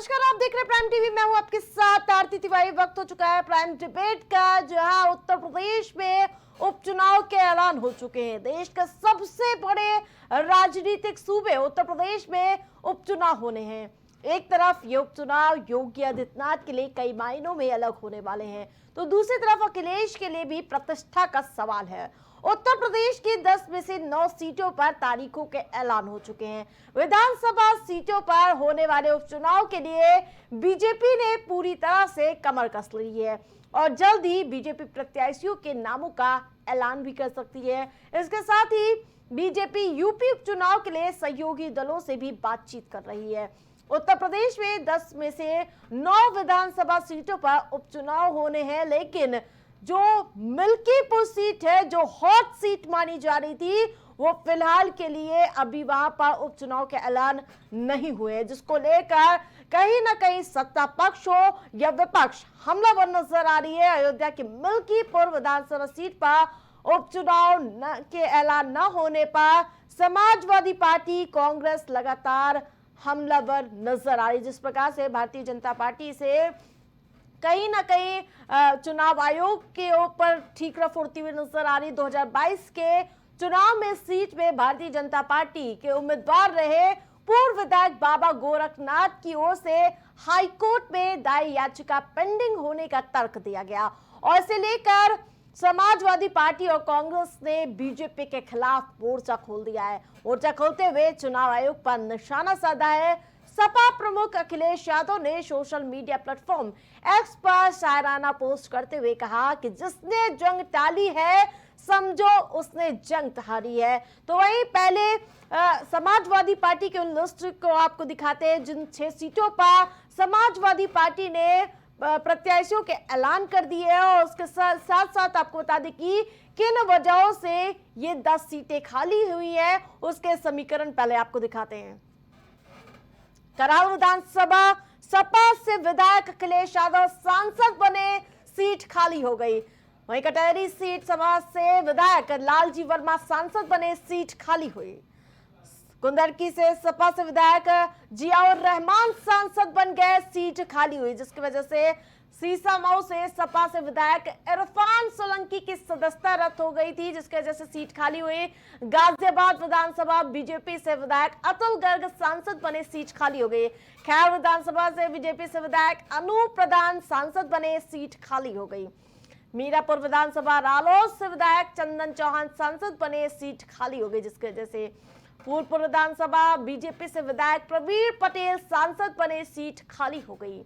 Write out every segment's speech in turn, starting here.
नमस्कार, आप देख रहे हैं प्राइम टीवी। मैं हूं आपके साथ आरती तिवारी। वक्त हो चुका है प्राइम डिबेट का, जहां उत्तर प्रदेश में उपचुनाव के ऐलान हो चुके हैं। देश का सबसे बड़े राजनीतिक सूबे उत्तर प्रदेश में उपचुनाव होने हैं। एक तरफ ये उपचुनाव योगी आदित्यनाथ के लिए कई मायनों में अलग होने वाले हैं, तो दूसरी तरफ अखिलेश के लिए भी प्रतिष्ठा का सवाल है। उत्तर प्रदेश की 10 में से 9 सीटों पर तारीखों के ऐलान हो चुके हैं। विधानसभा सीटों पर होने वाले उपचुनाव के लिए बीजेपी ने पूरी तरह से कमर कस ली है और जल्द ही बीजेपी प्रत्याशियों के नामों का ऐलान भी कर सकती है। इसके साथ ही बीजेपी यूपी उपचुनाव के लिए सहयोगी दलों से भी बातचीत कर रही है। उत्तर प्रदेश में 10 में से 9 विधानसभा सीटों पर उपचुनाव होने हैं, लेकिन जो मिल्कीपुर सीट है, जो हॉट सीट मानी जा रही थी, वो फिलहाल के लिए अभी वहां पर उपचुनाव के ऐलान नहीं हुए, जिसको लेकर कहीं ना कहीं सत्ता पक्ष हो या विपक्ष हमलावर नजर आ रही है। अयोध्या की मिल्कीपुर विधानसभा सीट पर उपचुनाव के ऐलान न होने पर समाजवादी पार्टी, कांग्रेस लगातार हमलावर नजर आ रही, जिस प्रकार से भारतीय जनता पार्टी से कहीं ना कहीं चुनाव आयोग के ऊपर ठीकरा फोड़ती हुई नजर आ रही। 2022 के चुनाव में सीट में भारतीय जनता पार्टी के उम्मीदवार रहे पूर्व विधायक बाबा गोरखनाथ की ओर से हाईकोर्ट में दायर याचिका पेंडिंग होने का तर्क दिया गया और इसे लेकर समाजवादी पार्टी और कांग्रेस ने बीजेपी के खिलाफ मोर्चा खोल दिया है। मोर्चा खोलते हुए चुनाव आयोग पर निशाना साधा है। सपा प्रमुख अखिलेश यादव ने सोशल मीडिया प्लेटफॉर्म एक्स पर शायराना पोस्ट करते हुए कहा कि जिसने जंग टाली है समझो उसने जंग हारी है। तो वहीं पहले समाजवादी पार्टी के उन लिस्ट को आपको दिखाते हैं जिन 6 सीटों पर समाजवादी पार्टी ने प्रत्याशियों के ऐलान कर दिए है और उसके साथ साथ आपको बता दें कि किन वजहों से ये 10 सीटें खाली हुई है, उसके समीकरण पहले आपको दिखाते हैं। कराल विधानसभा सपा से विधायक अखिलेश यादव सांसद बने, सीट खाली हो गई। वहीं कटहरी सीट सपा से विधायक लालजी वर्मा सांसद बने, सीट खाली हुई। कुंदरकी से सपा से विधायक जियाउर रहमान सांसद बन गए, सीट खाली हुई, जिसकी वजह से सीसामऊ से सपा से विधायक इरफान सोलंकी की सदस्यता रद्द हो गई थी, जिसकी वजह से सीट खाली हुई। गाजियाबाद विधानसभा बीजेपी से विधायक अतुल गर्ग सांसद बने, सीट खाली हो गई। खैर विधानसभा से बीजेपी से विधायक अनूप प्रधान सांसद बने, सीट खाली हो गई। मीरापुर विधानसभा रालोद से विधायक चंदन चौहान सांसद बने, सीट खाली हो गई, जिसकी वजह से फूलपुर विधानसभा बीजेपी से विधायक प्रवीण पटेल सांसद बने, सीट खाली हो गई।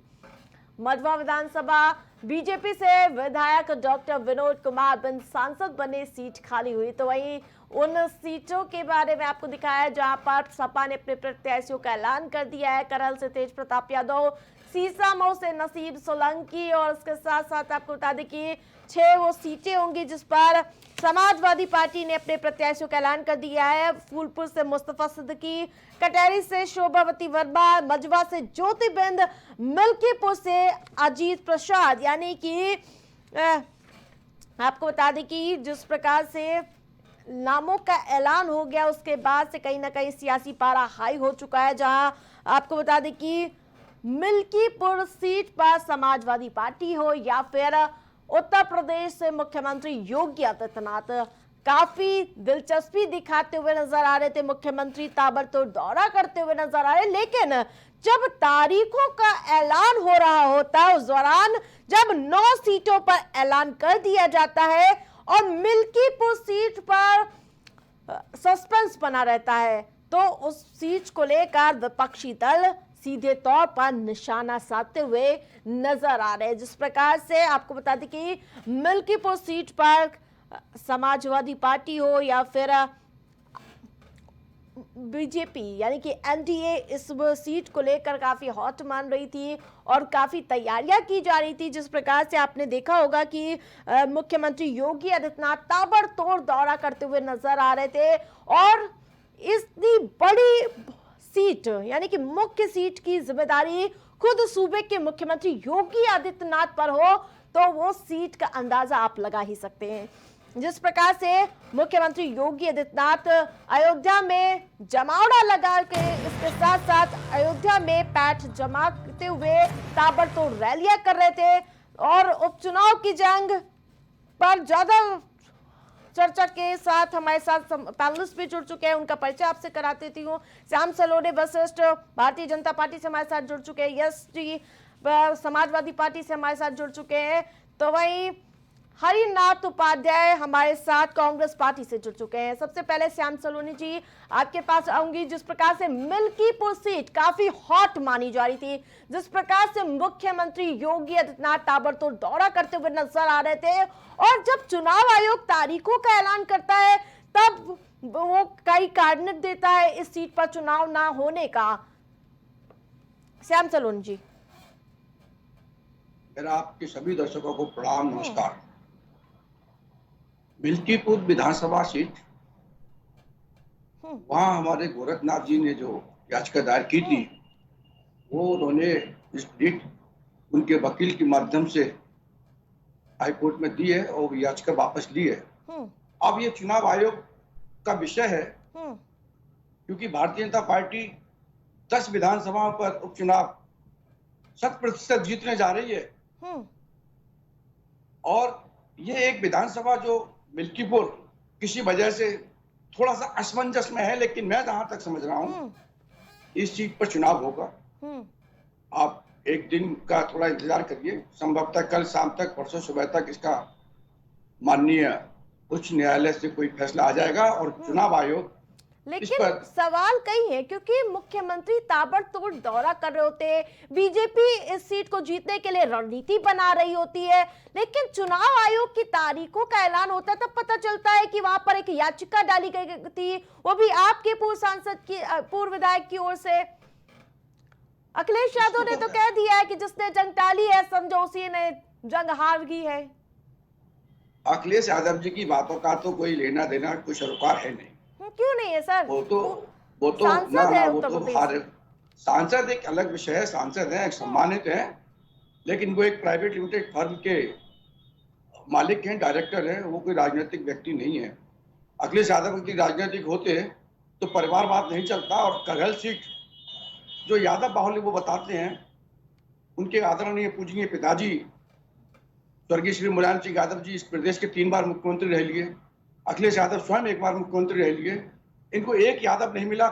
मधवा विधानसभा बीजेपी से विधायक डॉक्टर विनोद कुमार बिंद सांसद बने, सीट खाली हुई। तो वहीं उन सीटों के बारे में आपको दिखाया है जहां पर सपा ने अपने प्रत्याशियों का ऐलान कर दिया है। करल से तेज प्रताप यादव, सीसामऊ से नसीब सोलंकी और उसके साथ साथ आपको बता दें कि 6 वो सीटें होंगी जिस पर समाजवादी पार्टी ने अपने प्रत्याशियों का ऐलान कर दिया है। फूलपुर से मुस्तफा सिद्दीकी, कटहरी से शोभावती वर्मा, मजवा से ज्योतिबिंद, मिल्कीपुर से अजीत प्रसाद। यानी कि आपको बता दें कि जिस प्रकार से नामों का ऐलान हो गया उसके बाद से कहीं ना कहीं सियासी पारा हाई हो चुका है, जहां आपको बता दें कि मिल्कीपुर सीट पर समाजवादी पार्टी हो या फिर उत्तर प्रदेश से मुख्यमंत्री योगी आदित्यनाथ काफी दिलचस्पी दिखाते हुए नजर आ रहे थे। मुख्यमंत्री ताबड़तोड़ दौरा करते हुए नजर आ रहे, लेकिन जब तारीखों का ऐलान हो रहा होता है उस दौरान जब 9 सीटों पर ऐलान कर दिया जाता है और मिल्कीपुर सीट पर सस्पेंस बना रहता है, तो उस सीट को लेकर विपक्षी दल सीधे तौर पर निशाना साधते हुए नजर आ रहे हैं। जिस प्रकार से आपको बता दें कि मिल्कीपुर सीट पर समाजवादी पार्टी हो या फिर बीजेपी यानी कि एनडीए इस सीट को लेकर काफी हॉट मान रही थी और काफी तैयारियां की जा रही थी। जिस प्रकार से आपने देखा होगा कि मुख्यमंत्री योगी आदित्यनाथ ताबड़तोड़ दौरा करते हुए नजर आ रहे थे और इतनी बड़ी सीट यानी कि मुख्य सीट की जिम्मेदारी खुद सूबे के मुख्यमंत्री योगी आदित्यनाथ पर हो तो वो सीट का अंदाजा आप लगा ही सकते हैं। जिस प्रकार से मुख्यमंत्री योगी आदित्यनाथ अयोध्या में जमावड़ा लगा के इसके साथ साथ अयोध्या में पैठ जमाते हुए ताबड़तोड़ रैलियां कर रहे थे और उपचुनाव की जंग पर ज्यादा चर्चा के साथ हमारे साथ पैनलिस्ट भी जुड़ चुके हैं। उनका परिचय आपसे करा देती हूँ। श्याम सलोने वशिष्ठ भारतीय जनता पार्टी से हमारे साथ जुड़ चुके हैं। यस जी समाजवादी पार्टी से हमारे साथ जुड़ चुके हैं। तो वहीं हरिनाथ उपाध्याय हमारे साथ कांग्रेस पार्टी से जुड़ चुके हैं। सबसे पहले श्याम सलोनी जी आपके पास आऊंगी। जिस प्रकार से मिल्कीपुर सीट काफी हॉट मानी जा रही थी, जिस प्रकार से मुख्यमंत्री योगी आदित्यनाथ ताबड़तोड़ दौरा करते हुए नजर आ रहे थे और जब चुनाव आयोग तारीखों का ऐलान करता है तब वो कई कारण देता है इस सीट पर चुनाव ना होने का। श्याम सलोनी जी। मेरा आपके सभी दर्शकों को प्रणाम, नमस्कार। मिल्कीपुर विधानसभा सीट, वहां हमारे गोरखनाथ जी ने जो याचिका दायर की थी वो उन्होंने इस सीट उनके वकील के माध्यम से हाईकोर्ट में दी है और याचिका वापस ली है। अब ये चुनाव आयोग का विषय है क्योंकि भारतीय जनता पार्टी 10 विधानसभाओं पर उपचुनाव 100% जीतने जा रही है और ये एक विधानसभा जो मिल्कीपुर किसी वजह से थोड़ा सा असमंजस में है, लेकिन मैं जहां तक समझ रहा हूं इस सीट पर चुनाव होगा। आप एक दिन का थोड़ा इंतजार करिए, संभवतः कल शाम तक परसों सुबह तक इसका माननीय उच्च न्यायालय से कोई फैसला आ जाएगा और चुनाव आयोग। लेकिन सवाल कई है क्योंकि मुख्यमंत्री ताबड़तोड़ दौरा कर रहे होते, बीजेपी इस सीट को जीतने के लिए रणनीति बना रही होती है, लेकिन चुनाव आयोग की तारीखों का ऐलान होता है तब पता चलता है कि वहां पर एक याचिका डाली गई थी, वो भी आपके पूर्व सांसद की पूर्व विधायक की ओर से। अखिलेश यादव ने तो कह दिया है कि जिसने जंग टाली है समझो उसी ने जंग हार गई है। अखिलेश यादव जी की बातों का तो कोई लेना देना, कोई सरोकार है नहीं। क्यों नहीं है सर? वो तो सांसद एक अलग विषय है, सांसद है, सम्मानित है, लेकिन वो एक प्राइवेट लिमिटेड फर्म के मालिक हैं, डायरेक्टर हैं, वो कोई राजनीतिक व्यक्ति नहीं है। अखिलेश यादव की राजनीतिक होते तो परिवारवाद नहीं चलता और करहल सीट जो यादव बाहुल्य वो बताते हैं, उनके आदरणीय पूजनीय पिताजी स्वर्गीय श्री मुलायम सिंह यादव जी इस प्रदेश के 3 बार मुख्यमंत्री रह लिए, अखिलेश यादव स्वयं 1 बार मुख्यमंत्री रह लिए। इनको एक यादव नहीं मिला,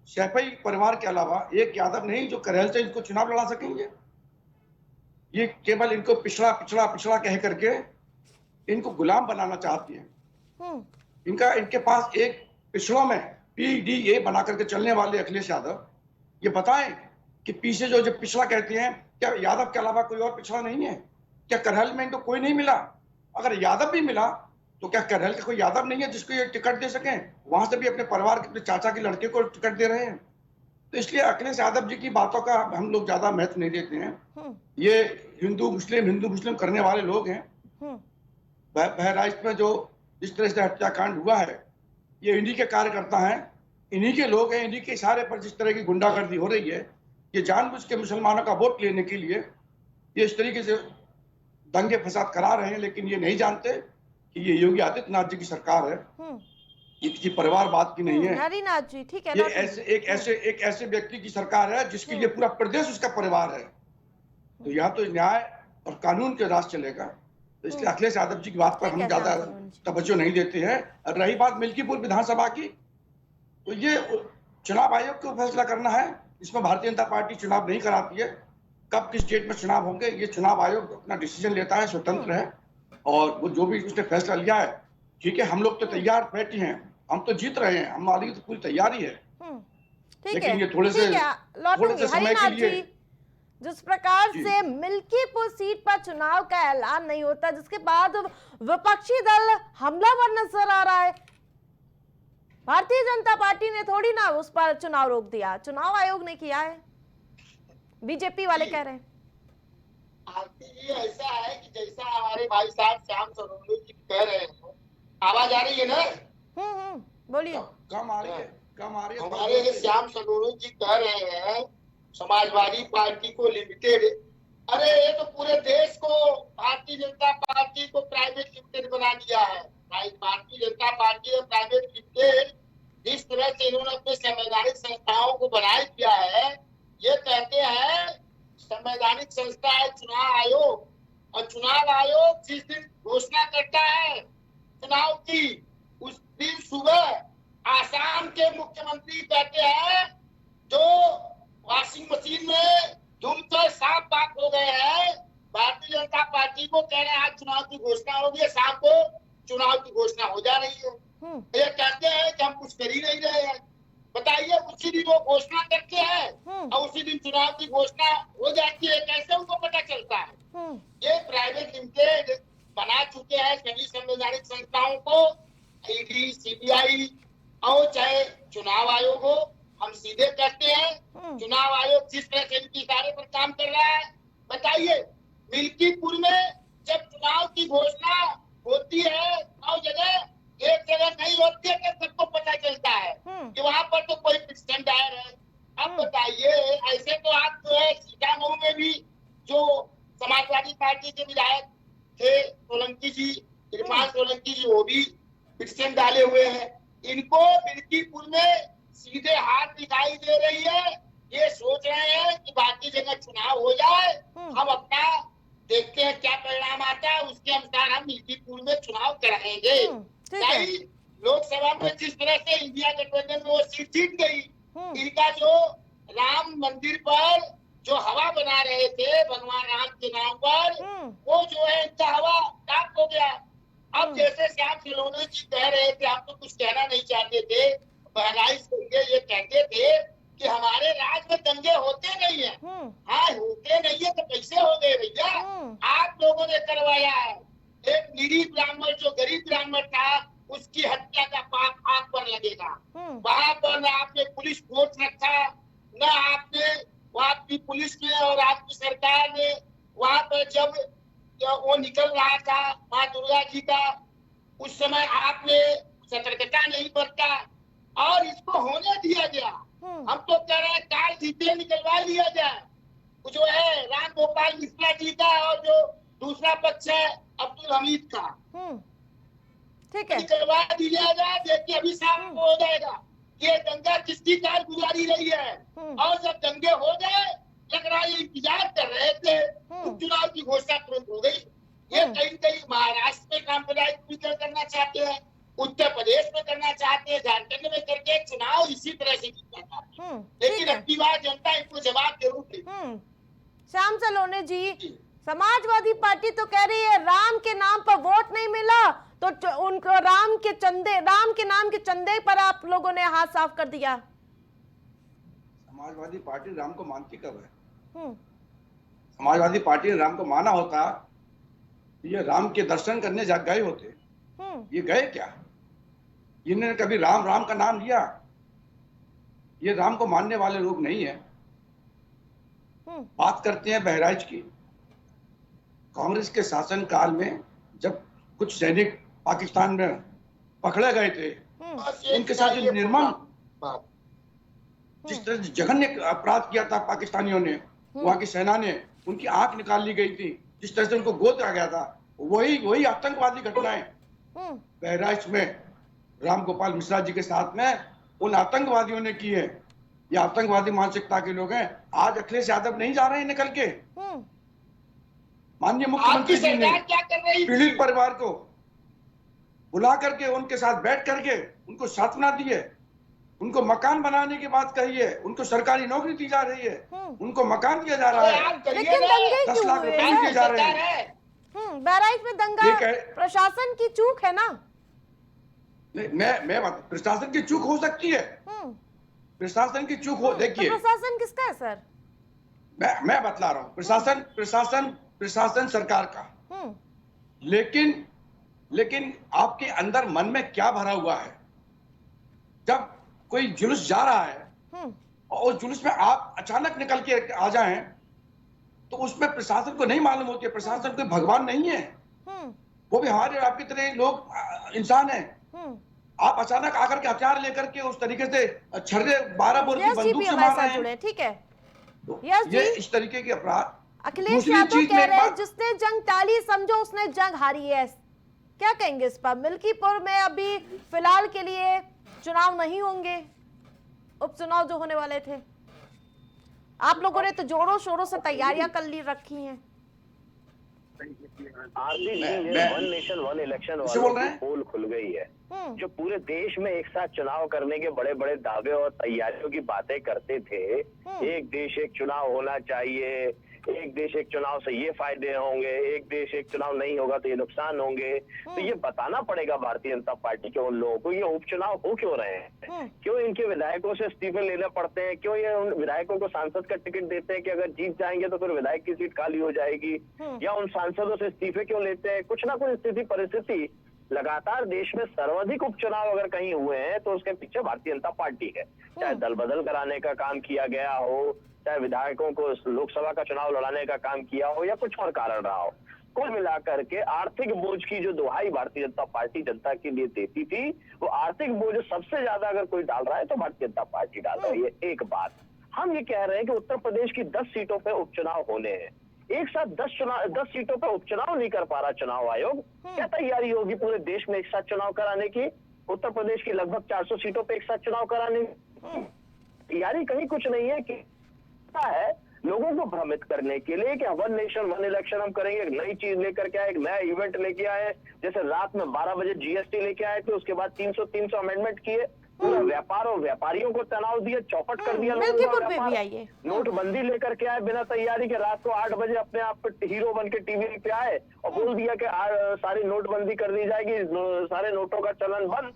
सैफई परिवार के अलावा एक यादव नहीं जो करहल से इनको चुनाव लड़ा सकेंगे। ये केवल इनको पिछड़ा पिछड़ा पिछड़ा कह करके इनको गुलाम बनाना चाहती है। इनके पास एक पिछड़ों में PDA बना करके चलने वाले अखिलेश यादव ये बताएं कि पीछे जो पिछड़ा कहते हैं, क्या यादव के अलावा कोई और पिछड़ा नहीं है? क्या करहल में इनको कोई नहीं मिला? अगर यादव भी मिला तो क्या करहल का कोई यादव नहीं है जिसको ये टिकट दे सकें? वहां से भी अपने परिवार के, अपने चाचा के लड़के को टिकट दे रहे हैं। तो इसलिए अखिलेश यादव जी की बातों का हम लोग ज्यादा महत्व नहीं देते हैं। ये हिंदू मुस्लिम करने वाले लोग हैं। बहराइच में जो जिस तरह से हत्याकांड हुआ है, ये इन्हीं के कार्यकर्ता हैं, इन्हीं के लोग हैं, इन्हीं के इशारे पर जिस तरह की गुंडागर्दी हो रही है, ये जानबूझ के मुसलमानों का वोट लेने के लिए ये इस तरीके से दंगे फसाद करा रहे हैं, लेकिन ये नहीं जानते कि ये योगी आदित्यनाथ जी की सरकार है, ये किसी परिवारवाद की नहीं है। हरिनाथ जी ठीक है, ये एक ऐसे व्यक्ति की सरकार है जिसके लिए पूरा प्रदेश उसका परिवार है। तो यहाँ तो न्याय और कानून के राज चलेगा। तो इसलिए अखिलेश यादव जी की बात पर हम ज्यादा तवज्जो नहीं देते हैं। और रही बात मिल्कीपुर विधानसभा की, तो ये चुनाव आयोग को फैसला करना है, इसमें भारतीय जनता पार्टी चुनाव नहीं कराती है। कब किस डेट में चुनाव होंगे ये चुनाव आयोग अपना डिसीजन लेता है, स्वतंत्र है, और वो जो भी उसने फैसला लिया है ठीक है। हम लोग तो तैयार बैठे हैं, हम तो जीत रहे हैं, हमारी तो पूरी तैयारी है। लेकिन ये थोड़े से समय के लिए जिस प्रकार से मिल्कीपुर सीट पर चुनाव का ऐलान नहीं होता, जिसके बाद विपक्षी दल हमलावर नजर आ रहा है। भारतीय जनता पार्टी ने थोड़ी ना उस पर चुनाव रोक दिया, चुनाव आयोग ने किया है, बीजेपी वाले कह रहे हैं। आरती जी ऐसा है कि जैसा हमारे भाई साहब श्याम सलोनी जी कह रहे हैं, आवाज आ रही है ना? बोलिए। कम आ रही है। हमारे श्याम सलोनी जी कह रहे हैं समाजवादी पार्टी को लिमिटेड, अरे ये तो पूरे देश को भारतीय जनता पार्टी को प्राइवेट लिमिटेड बना दिया है। भारतीय जनता पार्टी और प्राइवेट लिमिटेड जिस तरह से इन्होंने अपने संवैधानिक संस्थाओं को बनाए किया है, ये कहते हैं संवैधानिक संस्था है चुनाव आयोग, और चुनाव आयोग जिस दिन घोषणा करता है चुनाव की, उस दिन सुबह आसाम के मुख्यमंत्री कहते हैं जो वॉशिंग मशीन में धुलकर साफ बात हो गए हैं, भारतीय जनता पार्टी को कह रहे हैं आज चुनाव की घोषणा होगी, शाम को चुनाव की घोषणा हो जा रही है। ये कहते हैं कि हम कुछ कर ही नहीं रहे हैं। बताइए, उसी दिन वो घोषणा करते हैं और उसी दिन चुनाव की घोषणा हो जाती है, कैसे उनको पता चलता है? ये प्राइवेट लिमिटेड बना चुके हैं सभी संवैधानिक संस्थाओं को, ईडी, सीबीआई और चाहे चुनाव आयोग हो। हम सीधे कहते हैं चुनाव आयोग जिस तरह से इनके इशारे पर काम कर रहा है, बताइए मिल्कीपुर में जब चुनाव की घोषणा होती है 9 जगह, एक जगह नहीं होती है, सबको पता चलता है कि वहां पर तो कोई पिटिशन दायर है। अब बताइए, ऐसे तो आप जो है सीतामऊ में भी जो समाजवादी पार्टी के विधायक थे सोलंकी जी, इरफान सोलंकी जी, वो भी पिटिशन डाले हुए हैं। इनको मिल्कीपुर में सीधे हाथ दिखाई दे रही है, ये सोच रहे हैं कि बाकी जगह चुनाव हो जाए, हम अपना देखते हैं क्या परिणाम आता है, उसके अनुसार हम मिल्कीपुर में चुनाव कराएंगे। नहीं, लोकसभा में जिस तरह से इंडिया गठबंधन में वो सीट जीत गई, इनका जो राम मंदिर पर जो हवा बना रहे थे भगवान राम के नाम पर, वो जो है इनका हवा प्राप्त हो गया। अब जैसे श्याम सिलोनी जी कह रहे थे, हम तो कुछ कहना नहीं चाहते थे, बहराइच ये कहते थे कि हमारे राज्य में दंगे होते नहीं है। हाँ, होते नहीं है तो कैसे हो गए भैया? आप लोगों ने करवाया है। एक निरीह ब्राह्मण जो गरीब ब्राह्मण था, उसकी हत्या का पाप आप पर लगेगा। वहाँ पर न आपने पुलिस फोर्स रखा, न आपने आपकी पुलिस ने और आपकी सरकार ने वहाँ पर जब वो निकल रहा था माँ दुर्गा जी का, उस समय आपने सतर्कता नहीं बरता और इसको होने दिया गया। हम तो कह रहे हैं काल जीते निकलवा लिया जाए, जो है राम गोपाल मिश्रा जी का और जो दूसरा पक्ष है अब्दुल हमीद का, ठीक है, निकलवा दिया जाए। देखिए अभी साफ हो जाएगा ये दंगा किसकी कारगुजारी रही है। और जब दंगे हो गए, लग रहा है इंतजार कर रहे थे, उपचुनाव की घोषणा तुरंत हो गई। ये कहीं कहीं महाराष्ट्र में सांप्रदायिक विकल्प करना चाहते हैं, उत्तर प्रदेश में करना चाहते हैं, झारखंड में करके चुनाव इसी तरह से जीता जाता है। लेकिन अब की बार जनता इनको जवाब जरूर देगी। श्याम सलोनी जी, समाजवादी पार्टी तो कह रही है राम के नाम पर वोट नहीं मिला, तो उनको राम के नाम के चंदे पर आप लोगों ने हाथ साफ कर दिया। समाजवादी पार्टी राम को मानती कब है? समाजवादी पार्टी ने राम को माना होता, ये राम के दर्शन करने गए होते। ये गए क्या? इन्होंने कभी राम राम का नाम लिया? ये राम को मानने वाले लोग नहीं है। बात करते हैं बहराइच की। कांग्रेस के शासन काल में जब कुछ सैनिक पाकिस्तान में पकड़े गए थे, उनके साथ जो निर्मम जिस तरह जघन्य अपराध किया था पाकिस्तानियों ने, वहां की सेना ने, उनकी आंख निकाल ली गई थी, जिस तरह से उनको गोद रखा गया था, वही आतंकवादी घटनाएं बहराइच में राम गोपाल मिश्रा जी के साथ में उन आतंकवादियों ने की है। ये आतंकवादी मानसिकता के लोग हैं। आज अखिलेश यादव नहीं जा रहे हैं निकल के। माननीय मुख्यमंत्री जी ने पीड़ित परिवार को बुला करके उनके साथ बैठ करके उनको सांत्वना दी है, उनको मकान बनाने की बात कही है, उनको सरकारी नौकरी दी जा रही है, उनको मकान दिया जा रहा है, 10 लाख रुपए दिए जा रहे हैं। बहराइच में दंगा प्रशासन की चूक है ना? मैं प्रशासन की चूक हो सकती है, प्रशासन की चूक हो। देखिए तो प्रशासन किसका है सर? मैं बतला रहा हूँ, प्रशासन सरकार का। लेकिन आपके अंदर मन में क्या भरा हुआ है? जब कोई जुलूस जा रहा है और उस जुलूस में आप अचानक निकल के आ जाएं, तो उसमें प्रशासन को नहीं मालूम होती है प्रशासन कोई भगवान नहीं है, वो भी हमारे आपकी तरह लोग इंसान हैं। आप अचानक आकर के हथियार लेकर के उस तरीके से छर्रे 12 बोर की बंदूक से मार रहे हैं, ठीक है। ये इस तरीके के अपराध। अखिलेश यादव कह रहे हैं जिसने जंग टाली समझो उसने जंग हारी है। क्या कहेंगे इस पर? मिल्कीपुर में अभी फिलहाल के लिए चुनाव नहीं होंगे, उपचुनाव जो होने वाले थे। आप लोगों ने तो जोरों शोरों से तैयारियां कर ली रखी हैं। वन नेशन वन इलेक्शन वालों की पोल खुल गई है। जो पूरे देश में एक साथ चुनाव करने के बड़े बड़े दावे और तैयारियों की बातें करते थे, एक देश एक चुनाव होना चाहिए, एक देश एक चुनाव से ये फायदे होंगे, एक देश एक चुनाव नहीं होगा तो ये नुकसान होंगे, तो ये बताना पड़ेगा भारतीय जनता पार्टी के उन लोगों को ये उपचुनाव हो क्यों रहे हैं, क्यों इनके विधायकों से इस्तीफे लेने पड़ते हैं, क्यों ये उन विधायकों को सांसद का टिकट देते हैं कि अगर जीत जाएंगे तो फिर विधायक की सीट खाली हो जाएगी, या उन सांसदों से इस्तीफे क्यों लेते हैं। कुछ ना कुछ स्थिति परिस्थिति, लगातार देश में सर्वाधिक उपचुनाव अगर कहीं हुए हैं तो उसके पीछे भारतीय जनता पार्टी है। चाहे दल बदल कराने का काम किया गया हो, चाहे विधायकों को लोकसभा का चुनाव लड़ाने का काम किया हो, या कुछ और कारण रहा हो, कुल मिलाकर के आर्थिक बोझ की जो दुहाई भारतीय जनता पार्टी जनता के लिए देती थी, वो आर्थिक बोझ सबसे ज्यादा अगर कोई डाल रहा है तो भारतीय जनता पार्टी डाल रही है। एक बात हम ये कह रहे हैं कि उत्तर प्रदेश की 10 सीटों पे उपचुनाव होने हैं, एक साथ 10 सीटों पे उपचुनाव नहीं कर पा रहा चुनाव आयोग। क्या तैयारी होगी पूरे देश में एक साथ चुनाव कराने की? उत्तर प्रदेश की लगभग 400 सीटों पे एक साथ चुनाव कराने की तैयारी कहीं कुछ नहीं है कि है लोगों को भ्रमित करने के लिए कि वन नेशन वन इलेक्शन हम करेंगे, एक नई चीज लेकर के आए, एक नया इवेंट लेके आए, जैसे रात में 12 बजे जीएसटी लेके आए थे, उसके बाद 300 अमेंडमेंट किए, पूरा व्यापार और व्यापारियों को तनाव दिया, चौपट कर दिया मिल्कीपुर पे भी आइए। नोटबंदी लेकर के आए बिना तैयारी के, रात को 8 बजे अपने आप हीरो बन के टीवी पे आए और बोल दिया कि सारी नोटबंदी कर दी जाएगी, सारे नोटों का चलन बंद,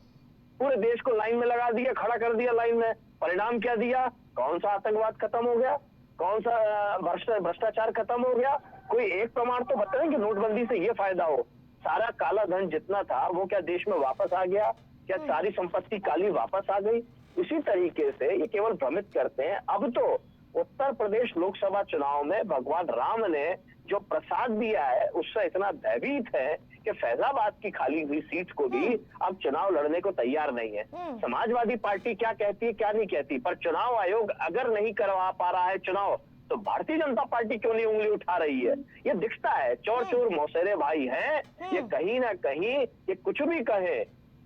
पूरे देश को लाइन में लगा दिया, खड़ा कर दिया लाइन में। परिणाम क्या दिया? कौन सा आतंकवाद खत्म हो गया, कौन सा भ्रष्टाचार खत्म हो गया? कोई एक प्रमाण तो बताएं कि नोटबंदी से ये फायदा हो। सारा काला धन जितना था वो क्या देश में वापस आ गया? क्या सारी संपत्ति काली वापस आ गई? इसी तरीके से ये केवल भ्रमित करते हैं। अब तो उत्तर प्रदेश लोकसभा चुनाव में भगवान राम ने जो प्रसाद दिया है उससे इतना भयभीत है कि फैजाबाद की खाली हुई सीट को भी अब चुनाव लड़ने को तैयार नहीं है। समाजवादी पार्टी क्या कहती है क्या नहीं कहती, पर चुनाव आयोग अगर नहीं करवा पा रहा है चुनाव तो भारतीय जनता पार्टी क्यों नहीं उंगली उठा रही है? ये दिखता है चोर चोर मौसेरे भाई हैं। ये कहीं ना कहीं ये कुछ भी कहे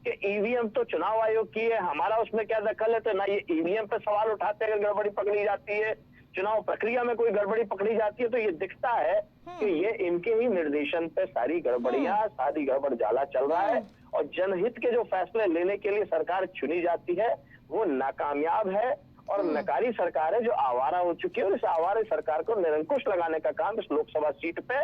कि ईवीएम तो चुनाव आयोग की है, हमारा उसमें क्या दखल है, तो ना ये ईवीएम पे सवाल उठाते हैं अगर गड़बड़ी पकड़ी जाती है, चुनाव प्रक्रिया में कोई गड़बड़ी पकड़ी जाती है तो ये दिखता है कि ये इनके ही निर्देशन पे सारी गड़बड़ियां, सारी गड़बड़ जाला चल रहा है, और जनहित के जो फैसले लेने के लिए सरकार चुनी जाती है वो नाकामयाब है और नकारी सरकार है जो आवारा हो चुकी है। और इस आवारा सरकार को निरंकुश लगाने का काम इस लोकसभा सीट पे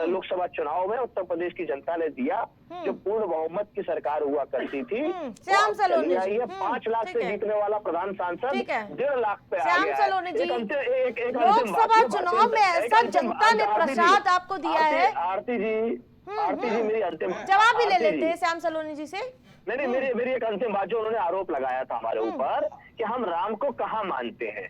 लोकसभा चुनाव में उत्तर प्रदेश की जनता ने दिया। जो पूर्ण बहुमत की सरकार हुआ करती थी, श्याम सलोनी जी 5 लाख से जीतने वाला प्रधान सांसद 1.5 लाख पे आ श्याम गया सलोनी जी, एक लोकसभा चुनाव में ऐसा जनता ने प्रसाद आपको दिया है। आरती जी मेरी अंतिम जवाब भी ले लेते हैं श्याम सलोनी जी से। नहीं, मेरी एक अंतिम बात, जो उन्होंने आरोप लगाया था हमारे ऊपर कि हम राम को कहाँ मानते हैं,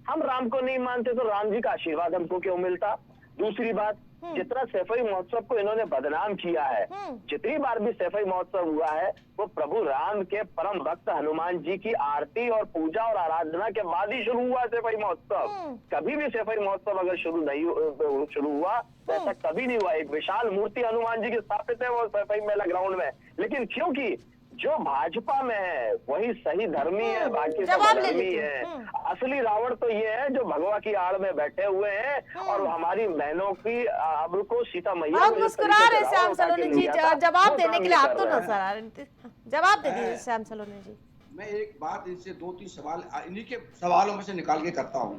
हम राम को नहीं मानते तो राम जी का आशीर्वाद हमको क्यों मिलता? दूसरी बात, जितना सैफई महोत्सव को इन्होंने बदनाम किया है, जितनी बार भी सैफई महोत्सव हुआ है वो प्रभु राम के परम भक्त हनुमान जी की आरती और पूजा और आराधना के बाद ही शुरू हुआ सैफई महोत्सव। कभी भी सैफई महोत्सव अगर शुरू हुआ तो ऐसा कभी नहीं हुआ। एक विशाल मूर्ति हनुमान जी की स्थापित है वो सैफई मेला ग्राउंड में, लेकिन क्योंकि जो भाजपा में है वही सही धर्मी है, बाकी सब धर्मी है। असली रावण तो ये है जो भगवा की आड़ में बैठे हुए हैं और हमारी बहनों की अब को सीता मैया आप मुस्कुरा रहे श्याम सलोनी जी, जवाब देने के लिए आप तो नजर आ रहे, जवाब दे दीजिए श्याम सलोनी जी। मैं एक बात इनसे 2-3 सवाल इन्हीं के सवालों में से निकाल के करता हूँ।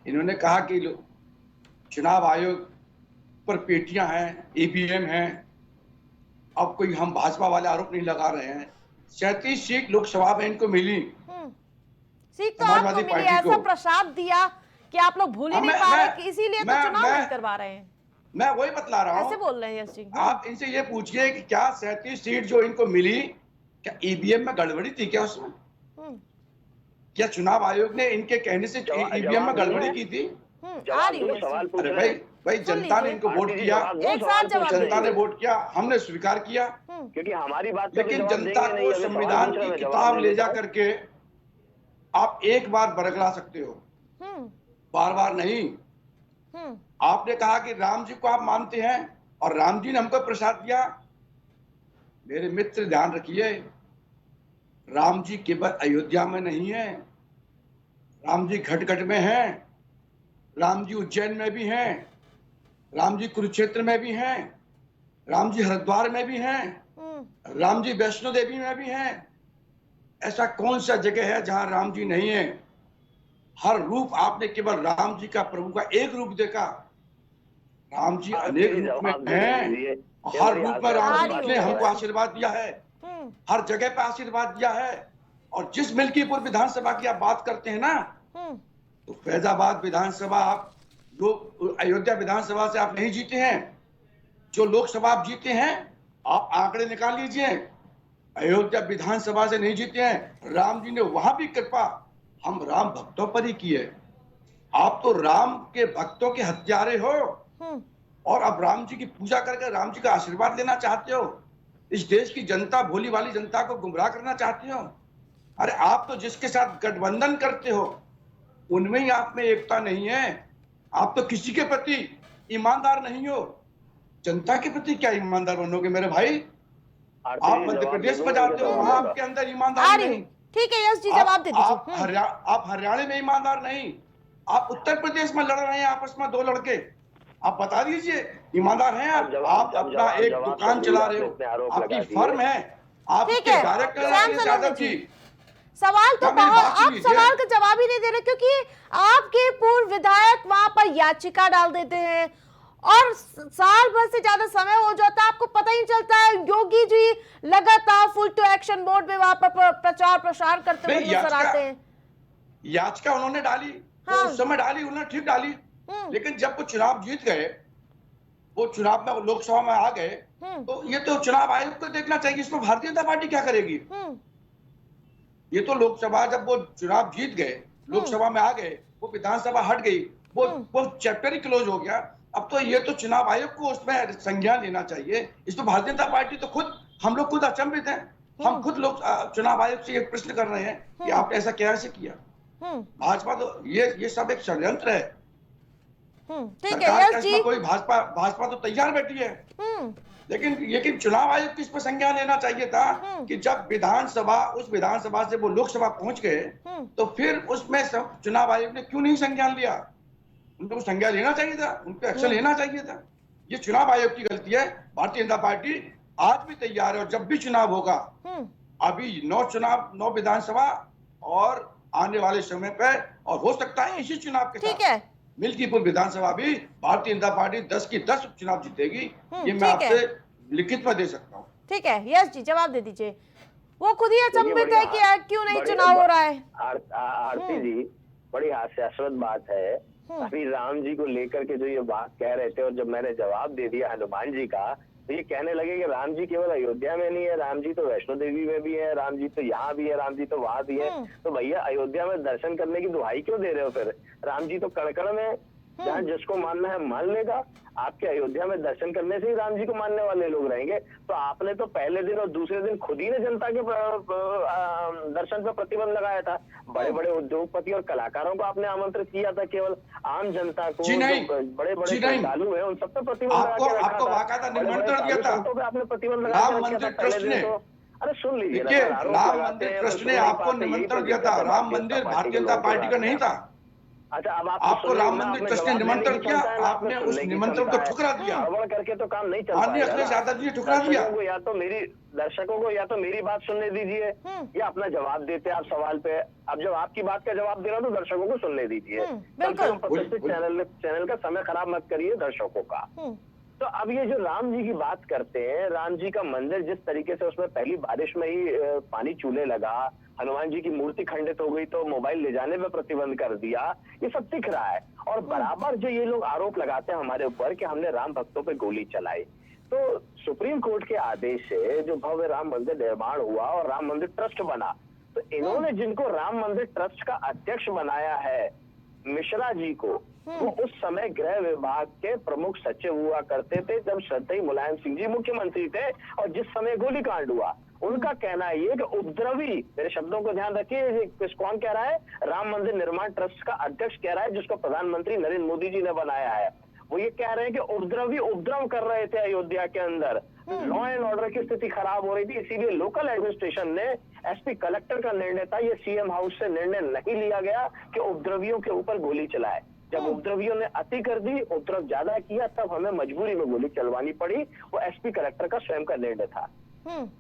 इन्होंने कहा कि चुनाव आयोग पर पेटियां हैं, ईवीएम हैं। अब कोई हम भाजपा वाले आरोप नहीं लगा रहे हैं। 37 सीट लोकसभा में इनको मिली, सीट तो आपको मिली, ऐसा प्रसाद दिया कि आप लोग भूल ही नहीं पा रहे कि इसीलिए तो चुनाव नहीं करवा रहे हैं। मैं वही बतला रहा हूँ, ऐसे बोल रहे हैं यश जी। आप इनसे ये पूछिए कि क्या 37 सीट जो इनको मिली, क्या ईवीएम में गड़बड़ी थी क्या उसमें? क्या चुनाव आयोग ने इनके कहने से ईवीएम में गड़बड़ी की थी? आ रही है। अरे भाई जनता ने इनको वोट किया, एक साथ जवाब जनता ने वोट किया, हमने स्वीकार किया, क्योंकि हमारी बात, लेकिन जनता को संविधान की किताब ले जा करके आप एक बार बरगला सकते हो, बार बार नहीं। आपने कहा कि राम जी को आप मानते हैं और राम जी ने हमको प्रसाद दिया, मेरे मित्र ध्यान रखिए, राम जी केवल अयोध्या में नहीं है, राम जी घट घट में हैं, राम जी उज्जैन में भी हैं, राम जी कुरुक्षेत्र में भी हैं, राम जी हरिद्वार में भी हैं, राम जी वैष्णो देवी में भी हैं। ऐसा कौन सा जगह है जहां राम जी नहीं है? हर रूप आपने केवल राम जी का, प्रभु का एक रूप देखा। राम जी अनेक रूप में हैं, हर रूप में राम जी ने हमको आशीर्वाद दिया है, हर जगह पे आशीर्वाद दिया है। और जिस मिल्कीपुर विधानसभा की आप बात करते हैं ना, तो फैजाबाद विधानसभा आप लोग, अयोध्या विधानसभा से आप नहीं जीते हैं। जो लोकसभा आप जीते हैं, आप आंकड़े निकाल लीजिए, अयोध्या विधानसभा से नहीं जीते हैं। राम जी ने वहां भी कृपा हम राम भक्तों पर ही की है। आप तो राम के भक्तों के हत्यारे हो, और अब राम जी की पूजा करके राम जी का आशीर्वाद लेना चाहते हो। इस देश की जनता, भोली वाली जनता को गुमराह करना चाहते हो। अरे आप तो जिसके साथ गठबंधन करते हो, उनमें ही आप में एकता नहीं है। आप तो किसी के प्रति ईमानदार नहीं हो। जनता के प्रति क्या ईमानदार बनोगे मेरे भाई? आप मध्य प्रदेश में जाते हो, वहां आपके अंदर ईमानदारी नहीं। ठीक है यश जी, जवाब दे दीजिए। आप हरियाणा में ईमानदार नहीं, आप उत्तर प्रदेश में लड़ रहे हैं आपस में दो लड़के। आप बता दीजिए, ईमानदार हैं आप? आप अपना एक दुकान चला रहे हो, आपकी फर्म है, आपके डायरेक्टर हैं यादव जी। सवाल तो आप सवाल का जवाब ही नहीं दे रहे, क्योंकि आपके पूर्व विधायक वहां पर याचिका डाल देते हैं और साल भर से ज्यादा समय हो जाता है, आपको पता ही चलता है। योगी जी लगातार फुल टू एक्शन मोड में वहां पर प्रचार प्रसार करते हुए नजर आते हैं। याचिका उन्होंने डाली, हाँ। उस समय डाली, उन्होंने ठीक डाली, लेकिन जब वो चुनाव जीत गए, वो चुनाव में लोकसभा में आ गए, तो ये तो चुनाव आयोग को देखना चाहिए इसमें भारतीय जनता पार्टी क्या करेगी। ये तो लोकसभा, जब वो चुनाव जीत गए, लोकसभा में आ गए, वो विधानसभा हट गई, वो चैप्टर ही क्लोज हो गया। अब तो ये तो चुनाव आयोग को उसमें संज्ञान लेना चाहिए। इसमें भारतीय जनता पार्टी तो खुद, हम लोग खुद अचंभित हैं। हम खुद लोग चुनाव आयोग से एक प्रश्न कर रहे हैं कि आपने ऐसा कैसे किया। भाजपा तो ये सब एक षड्यंत्र है। ठीक है यश जी, कोई भाजपा तो तैयार बैठी है, लेकिन चुनाव आयोग को इस पर संज्ञान लेना चाहिए था कि जब विधानसभा, उस विधानसभा से वो लोकसभा पहुंच गए, तो फिर उसमें सब चुनाव आयोग ने क्यों नहीं संज्ञान लिया? उनको संज्ञान लेना चाहिए था, उन पर एक्शन लेना चाहिए था। ये चुनाव आयोग की गलती है। भारतीय जनता पार्टी आज भी तैयार है, और जब भी चुनाव होगा, अभी 9 विधानसभा और आने वाले समय पर, और हो सकता है इसी चुनाव के साथ मिल्कीपुर विधानसभा भी भारतीय जनता पार्टी 10 की 10 उपचुनाव जीतेगी। ये मैं आपसे लिखित में दे सकता हूँ। ठीक है यश जी, जवाब दे दीजिए। वो खुद ही अचंभित है कि क्यों नहीं चुनाव हो रहा है। आरती जी, बड़ी हास्यास्पद बात है। अभी राम जी को लेकर के जो ये बात कह रहे थे, और जब मैंने जवाब दे दिया हनुमान जी का, तो ये कहने लगे कि राम जी केवल अयोध्या में नहीं है, राम जी तो वैष्णो देवी में भी है, राम जी तो यहाँ भी है, राम जी तो वहां भी है। तो भैया अयोध्या में दर्शन करने की दुहाई क्यों दे रहे हो फिर? राम जी तो कड़कड़ में, जहाँ जिसको मानना है मान लेगा। आपके अयोध्या में दर्शन करने से ही राम जी को मानने वाले लोग रहेंगे। तो आपने तो पहले दिन और दूसरे दिन खुद ही ने जनता के दर्शन पर प्रतिबंध लगाया था। बड़े बड़े उद्योगपति और कलाकारों को आपने आमंत्रित किया था, केवल आम जनता को, बड़े बड़े श्रद्धालु है उन सब पे प्रतिबंध लगा के रखा था। निमंत्रण दिया था, आपने प्रतिबंध लगा के रखा था पहले दिन। तो अरे सुन लीजिए, राम मंदिर ट्रस्ट ने आपको निमंत्रण दिया था, राम मंदिर भारतीय जनता पार्टी का नहीं था। अच्छा, अब आपको राम मंदिर ट्रस्ट ने निमंत्रण किया, आपने उस निमंत्रण को ठुकरा दिया। गड़बड़ करके तो काम नहीं चल पाएगा। अखिलेश यादव जी ठुकरा दिया। या तो मेरी दर्शकों को या तो मेरी बात सुनने दीजिए, या अपना जवाब देते आप सवाल पे। अब जब आपकी बात का जवाब दे रहा हूँ तो दर्शकों को सुनने दीजिए। चैनल का समय खराब मत करिए दर्शकों का। तो अब ये जो राम जी की बात करते हैं, राम जी का मंदिर जिस तरीके से उसमें पहली बारिश में ही पानी चूल्हे लगा, हनुमान जी की मूर्ति खंडित हो गई तो मोबाइल ले जाने में प्रतिबंध कर दिया, ये सब दिख रहा है। और बराबर जो ये लोग आरोप लगाते हैं हमारे ऊपर कि हमने राम भक्तों पे गोली चलाई, तो सुप्रीम कोर्ट के आदेश से जो भव्य राम मंदिर निर्माण हुआ और राम मंदिर ट्रस्ट बना, तो इन्होंने जिनको राम मंदिर ट्रस्ट का अध्यक्ष बनाया है, मिश्रा जी को, वो उस समय गृह विभाग के प्रमुख सचिव हुआ करते थे जब श्रद्धेय मुलायम सिंह जी मुख्यमंत्री थे, और जिस समय गोलीकांड हुआ। उनका कहना ये कि उपद्रवी, मेरे शब्दों को ध्यान रखिए, कौन कह रहा है? राम मंदिर निर्माण ट्रस्ट का अध्यक्ष कह रहा है, जिसको प्रधानमंत्री नरेंद्र मोदी जी ने बनाया है। वो ये कह रहे हैं कि उपद्रवी उपद्रव कर रहे थे अयोध्या के अंदर, लॉ एंड ऑर्डर की स्थिति खराब हो रही थी, इसीलिए लोकल एडमिनिस्ट्रेशन ने, एसपी कलेक्टर का निर्णय था, ये सीएम हाउस से निर्णय नहीं लिया गया कि उपद्रवियों के ऊपर गोली चलाए। जब उपद्रवियों ने अति कर दी, उपद्रव ज्यादा किया, तब हमें मजबूरी में गोली चलवानी पड़ी। वो एसपी कलेक्टर का स्वयं का निर्णय था।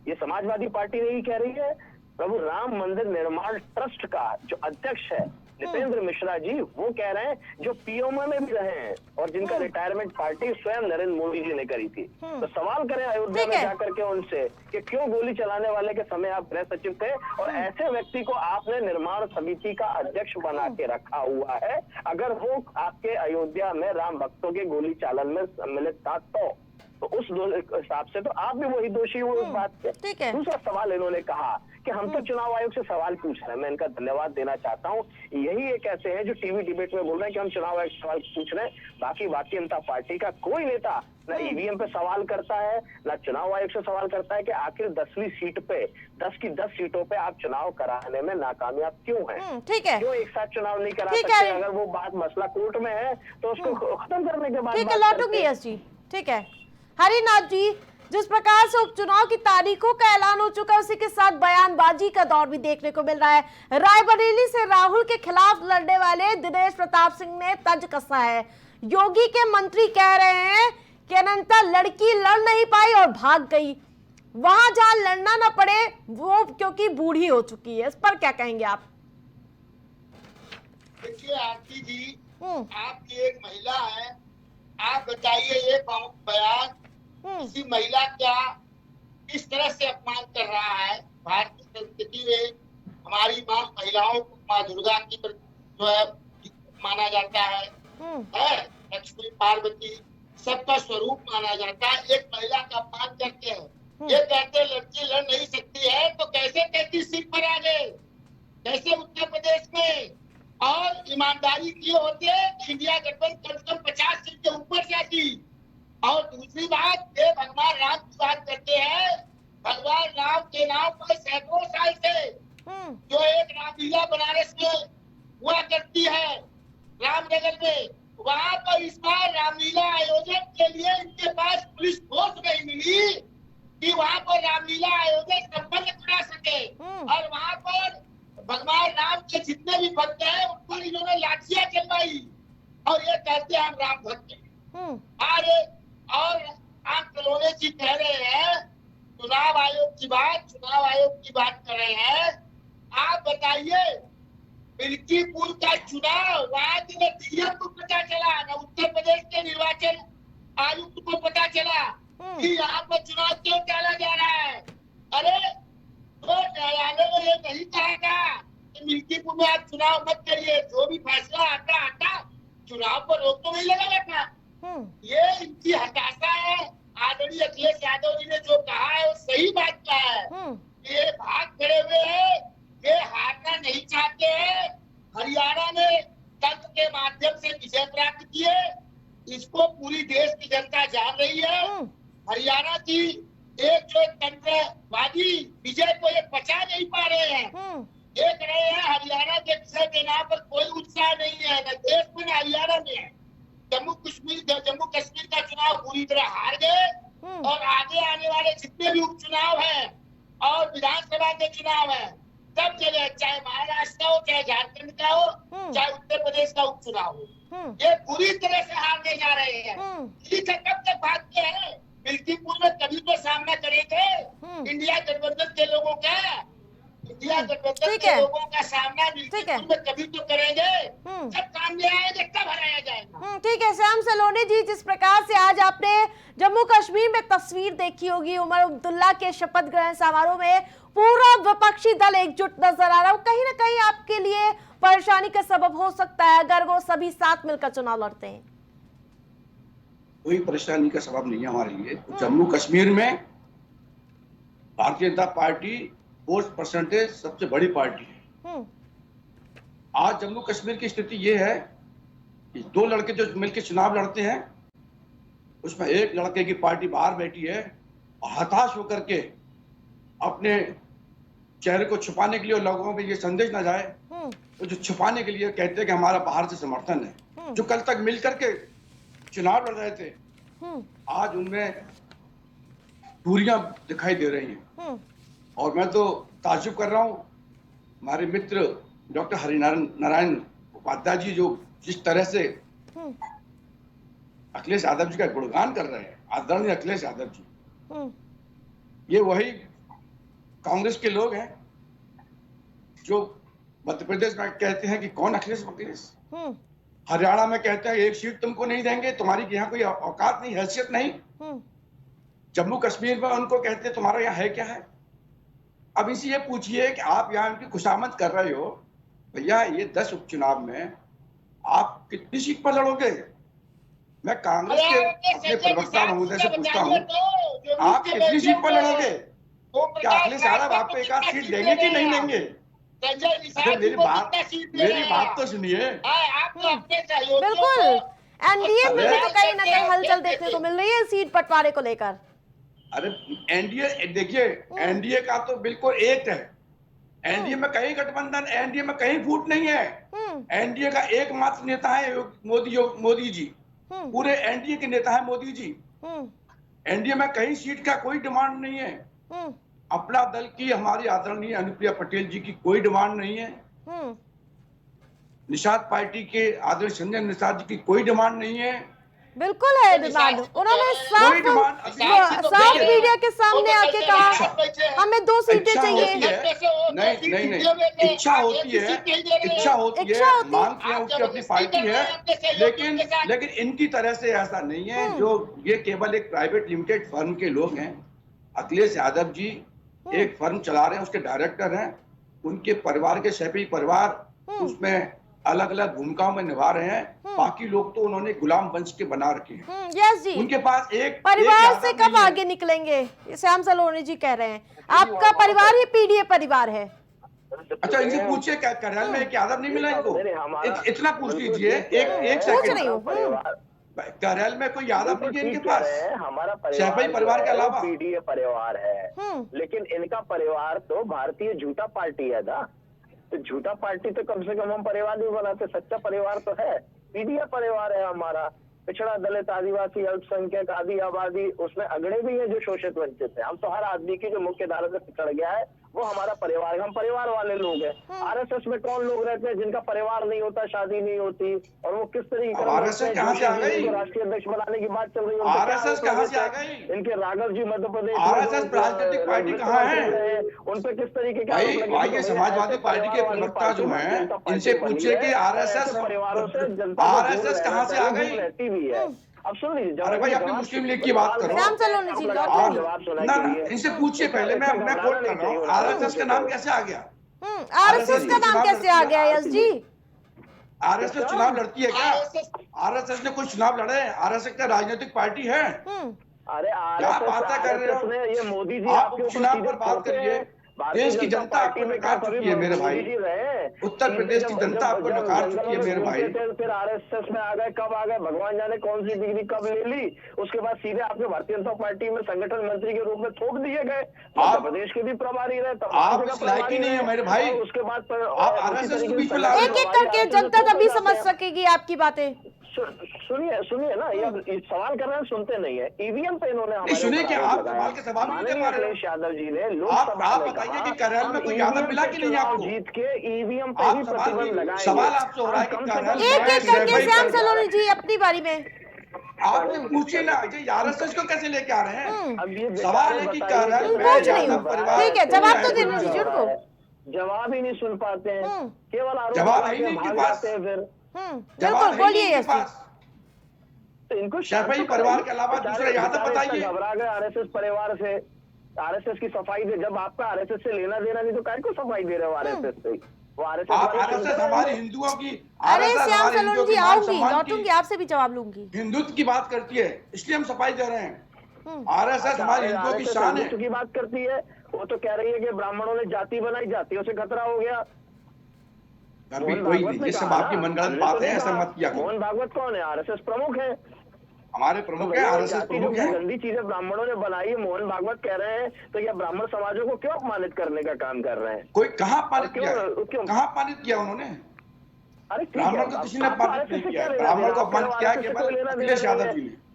ये समाजवादी पार्टी नहीं कह रही है। प्रभु राम मंदिर निर्माण ट्रस्ट का जो अध्यक्ष है नितेंद्र मिश्रा जी, वो कह रहे हैं, जो पीओमा में भी रहे हैं और जिनका रिटायरमेंट पार्टी स्वयं नरेंद्र मोदी जी ने करी थी। तो सवाल करें अयोध्या में जाकर के उनसे कि क्यों गोली चलाने वाले के समय आप गृह सचिव थे और ऐसे व्यक्ति को आपने निर्माण समिति का अध्यक्ष बना के रखा हुआ है। अगर वो आपके अयोध्या में राम भक्तों के गोली चालन में सम्मिलित था तो उस हिसाब से तो आप भी वही दोषी हुए उस बात के। दूसरा सवाल इन्होंने कहा कि हम तो चुनाव आयोग से सवाल पूछ रहे हैं। मैं इनका धन्यवाद देना चाहता हूँ। यही एक ऐसे हैं जो टीवी डिबेट में बोल रहे हैं कि हम चुनाव आयोग से सवाल पूछ रहे हैं। बाकी भारतीय जनता पार्टी का कोई नेता न ईवीएम पे सवाल करता है, न चुनाव आयोग से सवाल करता है कि आखिर 10वीं सीट पे 10 की 10 सीटों पे आप चुनाव कराने में नाकामयाब क्यों हैं? ठीक है, क्यों एक साथ चुनाव नहीं करा सकते? अगर वो बात मसला कोर्ट में है तो उसको खत्म करने के बाद ठीक है, लौटूंगी यस जी। ठीक है हरिनाथ जी, जिस प्रकार से उपचुनाव की तारीखों का ऐलान हो चुका है, उसी के साथ बयानबाजी का दौर भी देखने को मिल रहा है। रायबरेली से राहुल के खिलाफ लड़ने वाले दिनेश प्रताप सिंह ने तंज कसा है। योगी के मंत्री कह रहे हैं कि अनंता लड़की लड़ नहीं पाई और भाग गई, वहां जहां लड़ना ना पड़े वो क्योंकि बूढ़ी हो चुकी है। इस पर क्या कहेंगे आप? देखिए आरती जी, आप एक महिला है, आप बताइए ये बयान किसी महिला का किस तरह से अपमान कर रहा है? भारतीय संस्कृति में हमारी माँ महिलाओं को माँ दुर्गा की जो है माना जाता है, लक्ष्मी पार्वती सबका स्वरूप माना जाता है। एक महिला का अपमान करते हैं, ये कहते हैं लड़की लड़ नहीं सकती है, तो कैसे 33 सीट पर आ गए? कैसे उत्तर प्रदेश में? और ईमानदारी किए होते इंडिया गठबंधन कम से कम 50 सीट के ऊपर जाती। और दूसरी बात, ये भगवान राम की बात करते हैं, भगवान राम के नाम पर सैकड़ों साल से जो एक रामलीला बनारस में हुआ करती है, रामनगर में, वहाँ पर इस बार रामलीला आयोजन के लिए इनके पास पुलिस फोर्स नहीं मिली कि वहाँ पर रामलीला आयोजन संपन्न करा सके। और वहाँ पर भगवान राम के जितने भी भक्त हैं उन पर इन्होंने लाठियां चलवाई और ये कहते हैं हम राम भक्त हैं। और आप कलोने जी कह रहे हैं चुनाव आयोग की बात कर रहे हैं। आप बताइए, मिल्कीपुर का चुनाव वहां के नतीजे को पता चला, न उत्तर प्रदेश के निर्वाचन आयुक्त को पता चला कि यहाँ पर चुनाव क्यों टाला जा रहा है। अरे तो न्यायालय ने ये नहीं कहा था कि मिल्कीपुर में आप चुनाव मत करिए, जो भी फैसला आता चुनाव पर रोक तो नहीं लगाया था। ये इनकी हताशा है। आदरणीय अखिलेश यादव जी ने जो कहा है वो सही बात कहा है। ये भाग खड़े हुए हैं, ये हारना नहीं चाहते हैं। हरियाणा ने तंत्र के माध्यम से विजय प्राप्त किए, इसको पूरी देश की जनता जान रही है। हरियाणा की एक जो तंत्रवादी विजय को ये पचा नहीं पा रहे हैं। देख रहे हैं हरियाणा के विजय के नाम पर कोई उत्साह नहीं है, न देश में न हरियाणा में है। जम्मू कश्मीर का चुनाव पूरी तरह हार गए और आगे आने वाले जितने भी उपचुनाव हैं और विधानसभा के चुनाव हैं, सब जगह, चाहे महाराष्ट्र का हो, चाहे झारखंड का हो, चाहे उत्तर प्रदेश का उपचुनाव हो, ये पूरी तरह से हारने जा रहे हैं। ठीक है, कब तक भागते हैं? मिल्कीपुर में कभी तो सामना करेंगे इंडिया गठबंधन के लोगों का, इंडिया गठबंधन के लोगों का सामना मिल्कीपुर में कभी तो करेंगे। जब सामने आएंगे तब हराया जाएगा। ठीक है श्याम सलोनी जी, जिस प्रकार से आज आपने जम्मू कश्मीर में तस्वीर देखी होगी, उमर अब्दुल्ला के शपथ ग्रहण समारोह में पूरा विपक्षी दल एकजुट नजर आ रहा है, कहीं ना कहीं आपके लिए परेशानी का सबब हो सकता है अगर वो सभी साथ मिलकर चुनाव लड़ते हैं? कोई परेशानी का सबब नहीं है हमारे लिए। जम्मू कश्मीर में Bharatiya Janata party vote percentage सबसे बड़ी पार्टी है। आज जम्मू कश्मीर की स्थिति ये है कि दो लड़के जो मिलकर चुनाव लड़ते हैं, उसमें एक लड़के की पार्टी बाहर बैठी है और हताश होकर के अपने चेहरे को छुपाने के लिए, लोगों में ये संदेश ना जाए, तो जो छुपाने के लिए कहते हैं कि हमारा बाहर से समर्थन है। जो कल तक मिल करके चुनाव लड़ रहे थे, आज उनमें दूरियां दिखाई दे रही हैं। और मैं तो ताज्जुब कर रहा हूं, हमारे मित्र डॉक्टर हरिनारायण उपाध्याय जी जो जिस तरह से अखिलेश यादव जी का गुणगान कर रहे हैं, आदरणीय अखिलेश यादव जी, ये वही कांग्रेस के लोग हैं जो मध्य प्रदेश में कहते हैं कि कौन अखिलेश, हरियाणा में कहते हैं एक सीट तुमको नहीं देंगे, तुम्हारी यहाँ कोई औकात नहीं, हैसियत नहीं। जम्मू कश्मीर में उनको कहते हैं तुम्हारा यहाँ है क्या है। अब इसी ये पूछिए कि आप यहाँ इनकी खुशामद कर रहे हो, भैया ये 10 उपचुनाव में आप कितनी सीट पर लड़ोगे? मैं कांग्रेस के अपने प्रवक्ता महोदय से पूछता हूँ, आप कितनी सीट पर लड़ोगे? क्या अखिलेश यादव आपको एक आध सीट देंगे कि नहीं देंगे? मेरी बात तो सुनिए। बिल्कुल, एनडीए में भी तो कहीं ना कहीं हलचल देखने को मिल रही है सीट बंटवारे को लेकर। अरे एनडीए देखिए, एनडीए का तो बिल्कुल एक है। एनडीए में कहीं गठबंधन, एनडीए में कहीं फूट नहीं है। एनडीए का एकमात्र नेता है मोदी जी, पूरे एनडीए के नेता है मोदी जी। एनडीए में कहीं सीट का कोई डिमांड नहीं है। अपना दल की हमारी आदरणीय अनुप्रिया पटेल जी की कोई डिमांड नहीं है। निषाद पार्टी के आदरणीय संजय निषाद जी की कोई डिमांड नहीं है। बिल्कुल है डिमांड, उन्होंने साफ मीडिया के सामने आके कहा हमें 2 सीटें चाहिए। नहीं, इच्छा होती है, मांग उसकी अपनी पार्टी है, लेकिन इनकी तरह से ऐसा नहीं है। जो ये केवल एक प्राइवेट लिमिटेड फर्म के लोग हैं। अखिलेश यादव जी एक फर्म चला रहे हैं, उसके डायरेक्टर हैं, उनके परिवार के सभी परिवार उसमें अलग अलग भूमिकाओं में निभा रहे हैं। बाकी लोग तो उन्होंने गुलाम वंश के बना रखे हैं। यस जी, उनके पास एक परिवार से कब आगे निकलेंगे, श्याम सलोनी जी कह रहे हैं। आपका परिवार ही पीडीए परिवार है। अच्छा, इनसे पूछिए कार्यालय में एक यादव नहीं मिला इनको? इतना पूछ लीजिए। एक सेकंड, कार्यालय में कोई यादव नहीं है इनके पास? हमारा शहबाई परिवार के अलावा पीडीए परिवार है, लेकिन इनका परिवार तो भारतीय झूठा पार्टी है ना। तो झूठा पार्टी तो कम से कम हम परिवार नहीं बनाते, सच्चा परिवार तो है। पीडीए परिवार है हमारा, पिछड़ा दलित आदिवासी अल्पसंख्यक आदि आबादी, उसमें अगड़े भी हैं जो शोषित वंचित है। हम तो हर आदमी की जो मुख्य धारा से पिछड़ गया है वो हमारा परिवार है, हम परिवार वाले लोग हैं। आरएसएस में कौन लोग रहते हैं जिनका परिवार नहीं होता, शादी नहीं होती, और वो किस तरीके आरएसएस कहाँ से आ गई? राष्ट्रीय अध्यक्ष बनाने की बात चल रही है। आरएसएस कहाँ से आ गई? इनके राघव जी मध्य प्रदेश आरएसएस राजनीतिक पार्टी कहाँ है? उन पे किस तरीके के भाई ये समाजवादी पार्टी के प्रवक्ता जो हैं, इनसे पूछिए कि आरएसएस कहाँ से आ गई? रहती भी है। अब सुन लीजिए, अरे भाई अपनी मुस्लिम लीग की बात करो। श्याम सलोनी जी ना, इनसे पूछिए पहले, मैं कोट कर रहा हूँ, आरएसएस का नाम कैसे आ गया? आरएसएस का नाम कैसे आ गया? यस जी, आरएसएस चुनाव लड़ती है क्या? आरएसएस ने कोई चुनाव लड़े? आरएसएस का राजनीतिक पार्टी है? अरे क्या बातें कर रहे हो? ये मोदी जी आप चुनाव पर बात करिए। देश की जनता आपको नकार चुकी है मेरे भाई, उत्तर प्रदेश की जनता आपको नकार चुकी है मेरे भाई। फिर आरएसएस में आ गए, कब आ गए भगवान जाने, कौन सी डिग्री कब ले ली, उसके बाद सीधे आपके भारतीय जनता पार्टी में संगठन मंत्री के रूप में थोप दिए गए। आप प्रदेश के भी प्रमारी रहे, आप इस लायक ही नहीं है मेरे भाई। उसके बाद आप आरएसएस को बीच में ला एक एक करके जनता तभी समझ सकेगी आपकी बातें। सुनिए ना, ये सवाल कर रहे हैं, सुनते नहीं है। ईवीएम पे इन्होंने सुनिए कि आप सवाल के सवाल नहीं कर पा रहे। अखिलेश यादव जी ने आप बताइए कि कार्यालय में कोई यादव मिला कि नहीं आपको? जीत के ईवीएम पे ही प्रतिबंध लगाएंगे। सवाल आपसे हो रहा है कि कार्यालय एक एक करके श्याम सलोनी जी अपनी बारी में आप पूछिए ना, आरएसएस को कैसे लेके आ रहे हैं? अब ये सवाल है कि कार्यालय में पूछ रही हूँ, परिवार, ठीक है, जवाब तो देना दीजिए उनको। जवाब ही नहीं सुन पाते हैं, केवल आरोप जवाब है ही नहीं भाग इनके पास। जाते हैं। फिर बिल्कुल बोलिए यस जी। तो इनको शहबाई परिवार के अलावा दूसरे यादव बताइए। घबरा गए आरएसएस परिवार से, आरएसएस की सफाई दे। जब आपका आरएसएस से लेना देना नहीं तो काय को सफाई दे रहे हो आरएसएस से? वो आरएसएस हमारी हिंदुओं की, अरे श्याम सलोनी जी आऊंगी, लौटूंगी, आपसे भी जवाब लूंगी। हिंदुत्व की बात करती है, इसलिए हम सफाई दे रहे हैं। आरएसएस हमारी हिंदुओं की शान है। की बात करती है, वो तो कह रही है कि ब्राह्मणों ने जाति बनाई, जातियों से खतरा हो गया। कोई नहीं, ये सब आपकी मनगढ़ंत बात है, ऐसा मत किया। मोहन भागवत कौन है? आरएसएस प्रमुख है, हमारे प्रमुख है, आरएसएस प्रमुख है। गंदी चीजें ब्राह्मणों ने बनाई, मोहन भागवत कह रहे हैं, तो यह ब्राह्मण समाजों को क्यों अपमानित करने का काम कर रहे हैं? कोई कहाँ अपमानित किया? कहाँ अपमानित किया उन्होंने? अरे ठीक है, ब्राह्मण को किसी ने आपको अपमानित RSS नहीं से किया क्या है, लेना ब्राह्मण को देना? अपमानित आपको किया RSS से केवल कोई लेना अखिलेश देना यादव नहीं जी है। ने।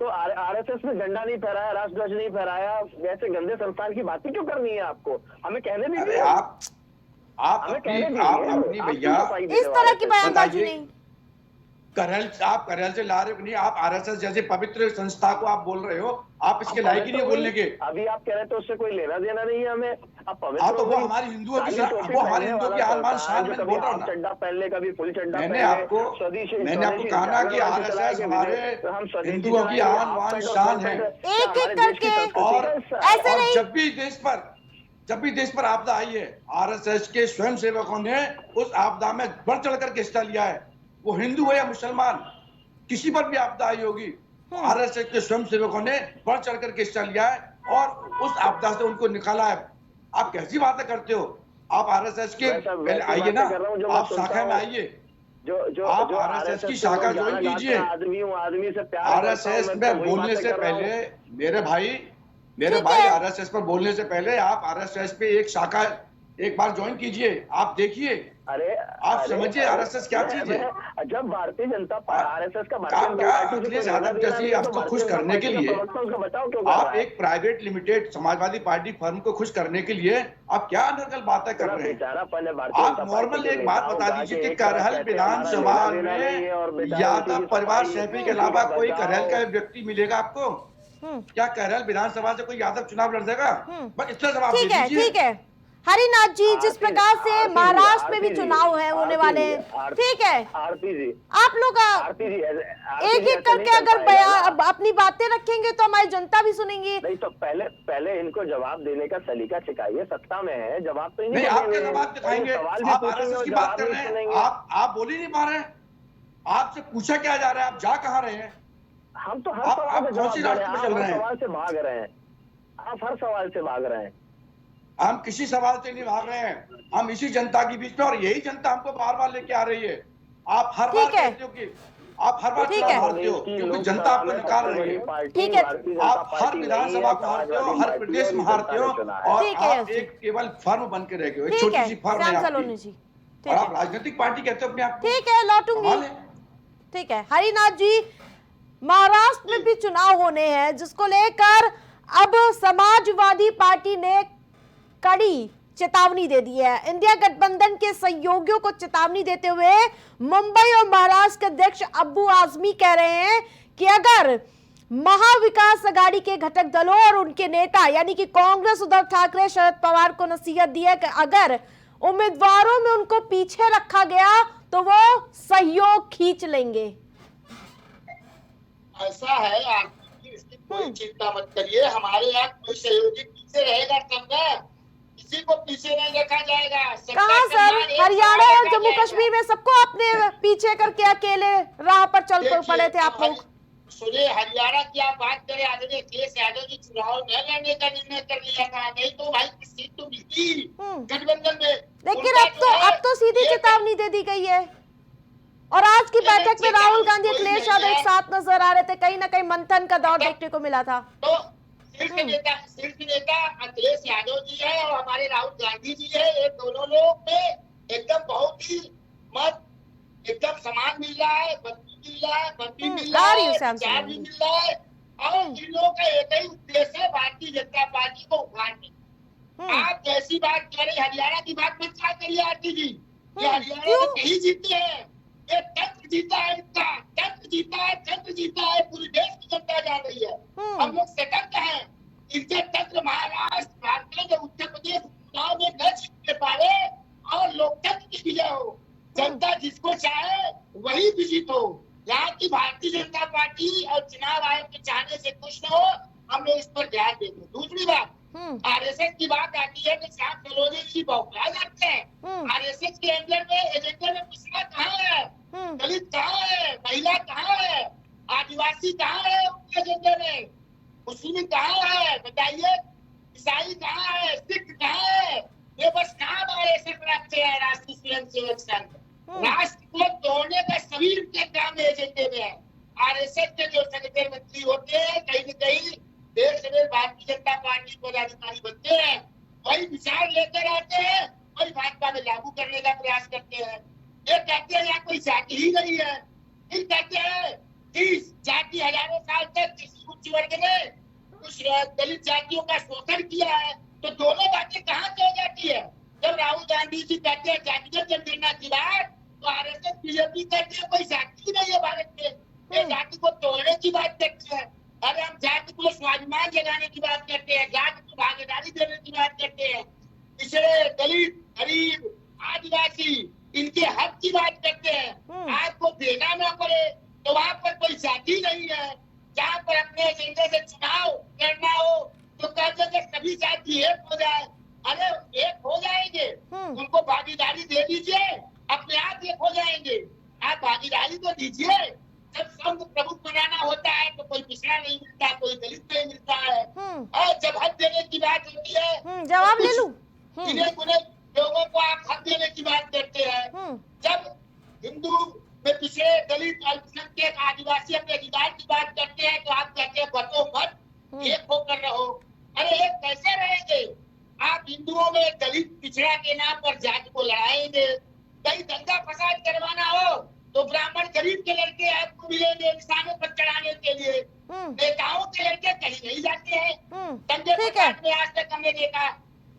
तो आरएसएस में झंडा नहीं फहराया, राष्ट्रध्वज नहीं फहराया, ऐसे गंदे संस्थान की बातें क्यों करनी है आपको? हमें कहने अरे दीजिए, आप हमें कहने अपनी दीजिए। भैया इस तरह की बयानबाजी बताइए, नहीं। आप करेल से ला रहे हो कि नहीं? आप आरएसएस जैसे पवित्र संस्था को आप बोल रहे हो, आप इसके अब लायक ही नहीं पवित्र बोलने के। अभी आप कह रहे तो उससे कोई लेना देना नहीं है हमें। अब पवित्र हाँ तो हो वो गई, हमारी हिंदुओं की काली टोपी वो हमारे पहनने हिंदुओं की वाला आन बान सरकार शान, जो मैं कभी बोल रहा हूँ हाफ ना। चड्डा पहन ले, कभी फुल चड्डा मैंने पहन ले, आपको स्वदेशी कहा ना कि जागरणवादी चलाए आरएसएस के हमारे हम स्वदेशी हिंदुओं की चलाएंगे, आन हाफ बान पैंट और शान फुल है। पैंट, क्या एक-एक हमारे देश की करके संस्कृति का हिस्सा है? ऐसे नहीं। जब भी देश पर आपदा आई है, आरएसएस के स्वयं सेवकों ने उस आपदा में बढ़ चढ़ कर हिस्सा लिया है। वो हिंदू हो या मुसलमान, किसी पर भी आपदा आई होगी, आरएसएस के स्वयं सेवकों ने बढ़ चढ़ कर हिस्सा लिया है और उस आपदा से उनको निकाला है। आप कैसी बातें करते हो? आप आरएसएस के पहले आइए ना, आप शाखा में आइए, आप आरएसएस की शाखा ज्वाइन कीजिए। आदमी से प्यार आरएसएस में बोलने से पहले मेरे ठीक भाई है। आरएसएस पर बोलने से पहले आप आरएसएस पे एक शाखा एक बार ज्वाइन कीजिए, आप देखिए, आप समझिए आरएसएस क्या चीज है। जब भारतीय जनता आरएसएस का क्या अखिलेश यादव जैसी आपको खुश करने के लिए आप एक private limited Samajwadi party firm को खुश करने के लिए आप क्या अनर्गल बातें कर रहे हैं? आप नॉर्मल एक बात बता दीजिए कि करहल विधानसभा में यादव परिवार सैफी के अलावा कोई करहल का व्यक्ति मिलेगा आपको? क्या करहल विधानसभा से कोई यादव चुनाव लड़ देगा? बस इतना जवाब दे ठीक है, दीजिए। ठीक है हरिनाथ जी, जिस प्रकार से महाराष्ट्र में भी चुनाव है होने वाले हैं, ठीक है, आरती जी, आप लोग आरती जी, एक एक करके अगर बयान अपनी बातें रखेंगे तो हमारी जनता भी सुनेंगी। नहीं तो पहले इनको जवाब देने का सलीका सिखाइए। सत्ता में है, जवाब तो नहीं, आप क्या जवाब दिखाएंगे? आप आरएसएस की बात कर रहे हैं, आप बोल ही नहीं पा रहे हैं। आपसे पूछा क्या जा रहा है? आप जा कहाँ रहे हैं? हम तो हर आप सवाल से कौन सी जवाब दे रास्ते रहे में चल हैं, रहे हैं? सवाल से भाग रहे हैं, आप हर सवाल से भाग रहे हैं। हम किसी सवाल से नहीं भाग रहे हैं, हम इसी जनता के बीच में, और यही जनता हमको बार बार लेके आ रही है। आप हर बार ठीक है। कहते हो कि आप हर बार ठीक चुनाव है। हारते हो क्योंकि जनता आपको निकाल रही है। ठीक है। आप हर विधानसभा को हारते हो, हर प्रदेश में हारते हो, और ठीक है, आप एक केवल फर्म बन के रह गए हो, एक ठीक छोटी है सी फर्म है श्याम आपकी, सलोनी जी, और ठीक आप है, राजनीतिक पार्टी कहते हो अपने आप को। ठीक है, लौटूंगी। कमाल है। ठीक है हरिनाथ जी, महाराष्ट्र में भी चुनाव होने हैं जिसको लेकर अब समाजवादी पार्टी ने कड़ी चेतावनी दे दी है। इंडिया गठबंधन के सहयोगियों को चेतावनी देते हुए मुंबई और महाराष्ट्र के अध्यक्ष अब्बू आजमी कह रहे हैं कि अगर महाविकास आघाड़ी के घटक दलों और उनके नेता यानी कि कांग्रेस, उद्धव ठाकरे, शरद पवार को नसीहत दी है कि अगर उम्मीदवारों में उनको पीछे रखा गया तो वो सहयोग खींच लेंगे। ऐसा है आप इसकी कोई चिंता मत करिए, हमारे यहाँ कोई सहयोगी पीछे रहेगा तब ना, किसी को पीछे नहीं रखा जाएगा। कहाँ सर, हरियाणा और जम्मू कश्मीर में सबको अपने पीछे करके अकेले राह पर चल पड़े थे आप लोग। सुनिए, हरियाणा की आप बात करें, आदरणीय अखिलेश यादव जी चुनाव न लड़ने का निर्णय कर लिया था, नहीं तो भाई की सीट तो मिलती गठबंधन में। लेकिन अब तो सीधी चेतावनी दे दी गई है। और आज की बैठक में राहुल गांधी, अखिलेश यादव एक साथ नजर आ रहे थे, कहीं ना कहीं मंथन का दौर देखने को मिला था। तो शीर्ष नेता अखिलेश यादव जी है और हमारे राहुल गांधी जी है, ये दोनों लोग में एकदम बहुत ही मत एकदम समान मिल रहा है, बत्ती मिल रहा है, बत्ती मिल रहा है, विचार भी मिल रहा है, और इन लोगों का एक ही उद्देश्य है भारतीय जनता पार्टी को उखाड़ने। आप जैसी बात कह रहे, हरियाणा की बात मत क्या करिए आरती जी, ये हरियाणा में कहीं जीते हैं, ये तंत्र जीता है, इनका तंत्र जीता है, तंत्र जीता है, पूरी देश की जनता जान रही है। हम लोग स्वतंत्र हैं, इनके तंत्र महाराष्ट्र, झारखंड, उत्तर प्रदेश चुनाव में न जीतने पाए और लोकतंत्र की विजय हो, जनता जिसको चाहे वही विजित हो। यहाँ की भारतीय जनता पार्टी और चुनाव आयोग के चाहने से खुश न हो, हमें इस पर ध्यान देंगे। दूसरी बात, आरएसएस की बात आती है तो श्याम सलोनी जी बौखला जाते हैं। आरएसएस के एजेंडे में पिछड़ा कहाँ है, दलित कहाँ है, महिला कहाँ है, आदिवासी कहाँ है उनके एजेंडे में, मुस्लिम कहाँ है बताइए, ईसाई कहाँ है, सिख कहाँ है, ये बस नाम आरएसएस रखते हैं राष्ट्रीय स्वयंसेवक संघ। राष्ट्र को तोड़ने का सभी के काम एजेंडे में है। आरएसएस के जो सेक्रेटरी मंत्री होते हैं कहीं न कहीं देश में भारतीय जनता पार्टी पदाधिकारी बनते हैं, वही विचार लेकर आते हैं, वही भाजपा में लागू करने का प्रयास करते हैं। ये कहते हैं यहाँ कोई जाति ही नहीं है। फिर कहते हैं कि जाति हजारों साल तक किसी उच्च वर्ग ने कुछ दलित जातियों का शोषण किया है, तो दोनों बातें कहाँ से हो जाती है? जब राहुल गांधी जी कहते हैं जातिगत जनगणना की बात, तो आरएसएस बीजेपी कहती है कोई जाति ही नहीं है भारत में, ये जाति को तोड़ने की बात करती है। अरे हम जाति को स्वाभिमान जगाने की बात करते हैं, जाति को भागीदारी देने की बात करते हैं, पिछड़े दलित गरीब आदिवासी इनके हक की बात करते हैं। आपको देना ना पड़े तो वहाँ पर कोई जाति नहीं है। जहाँ पर अपने एजेंडे से चुनाव करना हो तो कहते हैं सभी जाति एक हो जाए। अरे एक हो जाएंगे, उनको भागीदारी दे दीजिए, अपने आप एक हो जाएंगे। आप भागीदारी तो दीजिए। जब संघ प्रमुख बनाना होता है तो कोई पिछड़ा नहीं मिलता, कोई दलित नहीं मिलता है। और जब हक देने की बात होती है, जवाब ले लूं। इन्हें लोगों को आप हक देने की बात करते हैं। जब हिंदू में पिछड़े दलित अल्पसंख्यक आदिवासी अपने अधिकार की बात करते हैं तो आप कहते हैं बटो मत, एक होकर रहो। अरे एक कैसे रहेंगे? आप हिंदुओं में दलित पिछड़ा के नाम पर जाति को लड़ाएंगे। कहीं दंगा फसाद करवाना हो तो ब्राह्मण गरीब के लड़के आपको मिलेंगे निशानों पर चढ़ाने के लिए। नेताओं के लड़के कहीं नहीं जाते हैं। दंगे फसाद में आज तक हमने देखा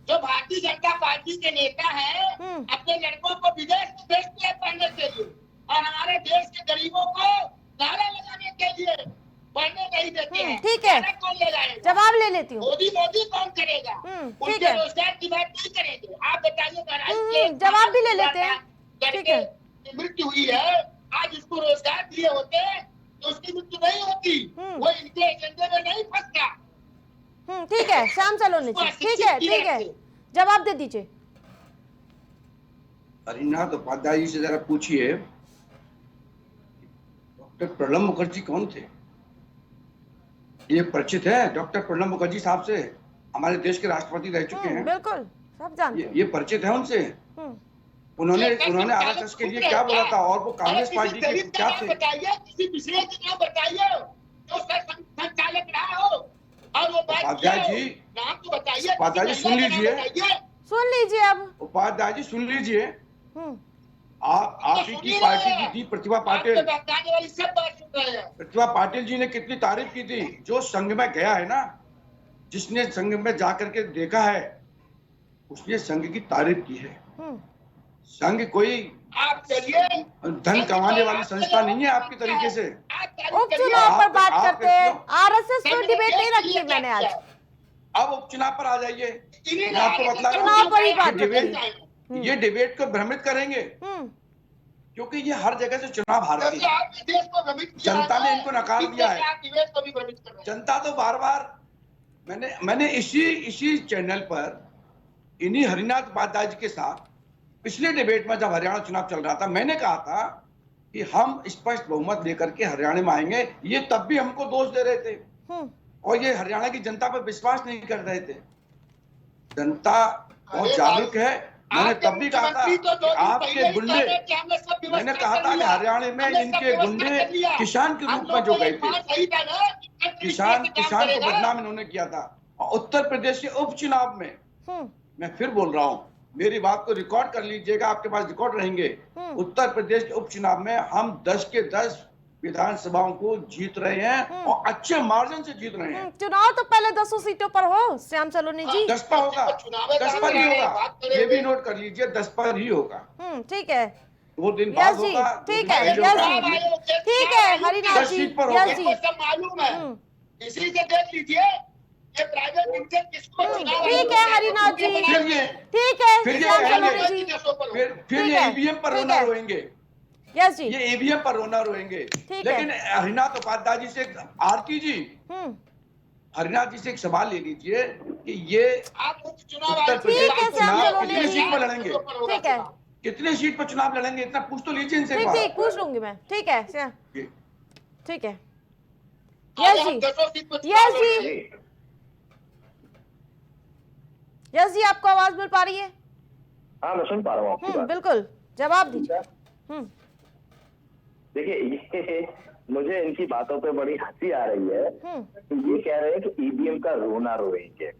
जो भारतीय जनता पार्टी के नेता हैं अपने लड़कों को विदेश में भेजते हैं पढ़ने के लिए, और हमारे देश के गरीबों को नारा लगाने के लिए पढ़ने नहीं देते हैं। ठीक है, कौन ले जाएगा? जवाब ले लेती हूँ। मोदी कौन करेगा? ठीक है, रोजगार की बात नहीं करेंगे। आप बताइए, जवाब भी ले लेते हैं। ठीक है, मृत्यु हुई है, आज उसको रोजगार दिए होते तो उसकी मृत्यु नहीं होती। वो इनके एजेंडे में नहीं फंसता। ठीक है श्याम सलोनी जी, ठीक है, जवाब दे दीजिए। हरिनाथ उपाध्याय जी से जरा पूछिए डॉक्टर प्रणब मुखर्जी कौन थे? ये परिचित है डॉक्टर प्रणब मुखर्जी साहब से, हमारे देश के राष्ट्रपति रह चुके हैं। बिल्कुल, सब जानते हैं। ये परिचित है उनसे। उन्होंने आरएसएस के लिए क्या बोला था और वो कांग्रेस पार्टी के क्या थे? किसी पिछड़े के नाम बताइए जो संचालक रहा हो और वो उपाध्याय जी, नाम तो बताइए। उपाध्याय जी सुन लीजिए अब। उपाध्याय जी सुन लीजिए। आप ही की पार्टी की थी प्रतिभा पाटिल। प्रतिभा पाटिल जी ने कितनी तारीफ की थी। जो संघ में गया है ना, जिसने संघ में जाकर के देखा है उसने संघ की तारीफ की है। संघ कोई आप चलिए धन कमाने वाली संस्था नहीं है आपके तरीके से। उपचुनाव पर बात करते हैं, आरएसएस को डिबेट नहीं रखी मैंने आज। अब उपचुनाव पर आ जाइए। मैं आपको बतला चुनाव पर ही बात ये डिबेट को भ्रमित करेंगे क्योंकि ये हर जगह से चुनाव हारती है। जनता ने इनको नकार दिया है। जनता तो बार बार मैंने इसी चैनल पर इन्हीं हरिनाथ उपाध्याय जी के साथ पिछले डिबेट में जब हरियाणा चुनाव चल रहा था मैंने कहा था कि हम स्पष्ट बहुमत लेकर के हरियाणा में आएंगे। ये तब भी हमको दोष दे रहे थे और ये हरियाणा की जनता पर विश्वास नहीं कर रहे थे। जनता बहुत जागरूक है। मैंने तब भी कहा था कि आपके गुंडे, मैंने कहा था कि हरियाणा में इनके गुंडे किसान के रूप में जो गए थे, किसान को बदनाम इन्होंने किया था। और उत्तर प्रदेश के उपचुनाव में मैं फिर बोल रहा हूँ, मेरी बात को रिकॉर्ड कर लीजिएगा, आपके पास रिकॉर्ड रहेंगे। उत्तर प्रदेश के उपचुनाव में हम 10 के 10 विधानसभाओं को जीत रहे हैं और अच्छे मार्जिन से जीत रहे हैं। चुनाव तो पहले 10 सीटों पर हो श्याम सलोनी जी। 10 पर होगा, 10 पर ही होगा। ये भी नोट कर लीजिए, 10 पर ही होगा। ठीक है, 2 दिन बाद होगा। ठीक है, ठीक है हरिनाथ जी, यस जी मालूम है। इसी से देख लीजिए ये प्राइवेट लिमिटेड किसको। ठीक है हरिनाथ जी, ठीक है श्याम सलोनी जी, फिर ये ईवीएम पर रोना रोएंगे। यस जी, ये ईवीएम पर रोना रोएंगे। लेकिन हरिनाथ उपाध्याय जी से आरती जी, हरिनाथ जी से एक सवाल ले लीजिए कि ये उत्तर प्रदेश के चुनाव कितनी सीट पर लड़ेंगे? ठीक है, कितने सीट पर चुनाव लड़ेंगे इतना पूछ तो लीजिए इनसे। ठीक पूछ लूंगी मैं। ठीक है, ठीक है, यस जी, यस जी, यस जी, आपको आवाज मिल पा रही है? हाँ मैं सुन पा रहा हूँ आपकी बात। बिल्कुल, जवाब दीजिए। देखिए ये मुझे इनकी बातों पे बड़ी हंसी आ रही है। ये कह रहे हैं कि ईवीएम का रोना रोएंगे।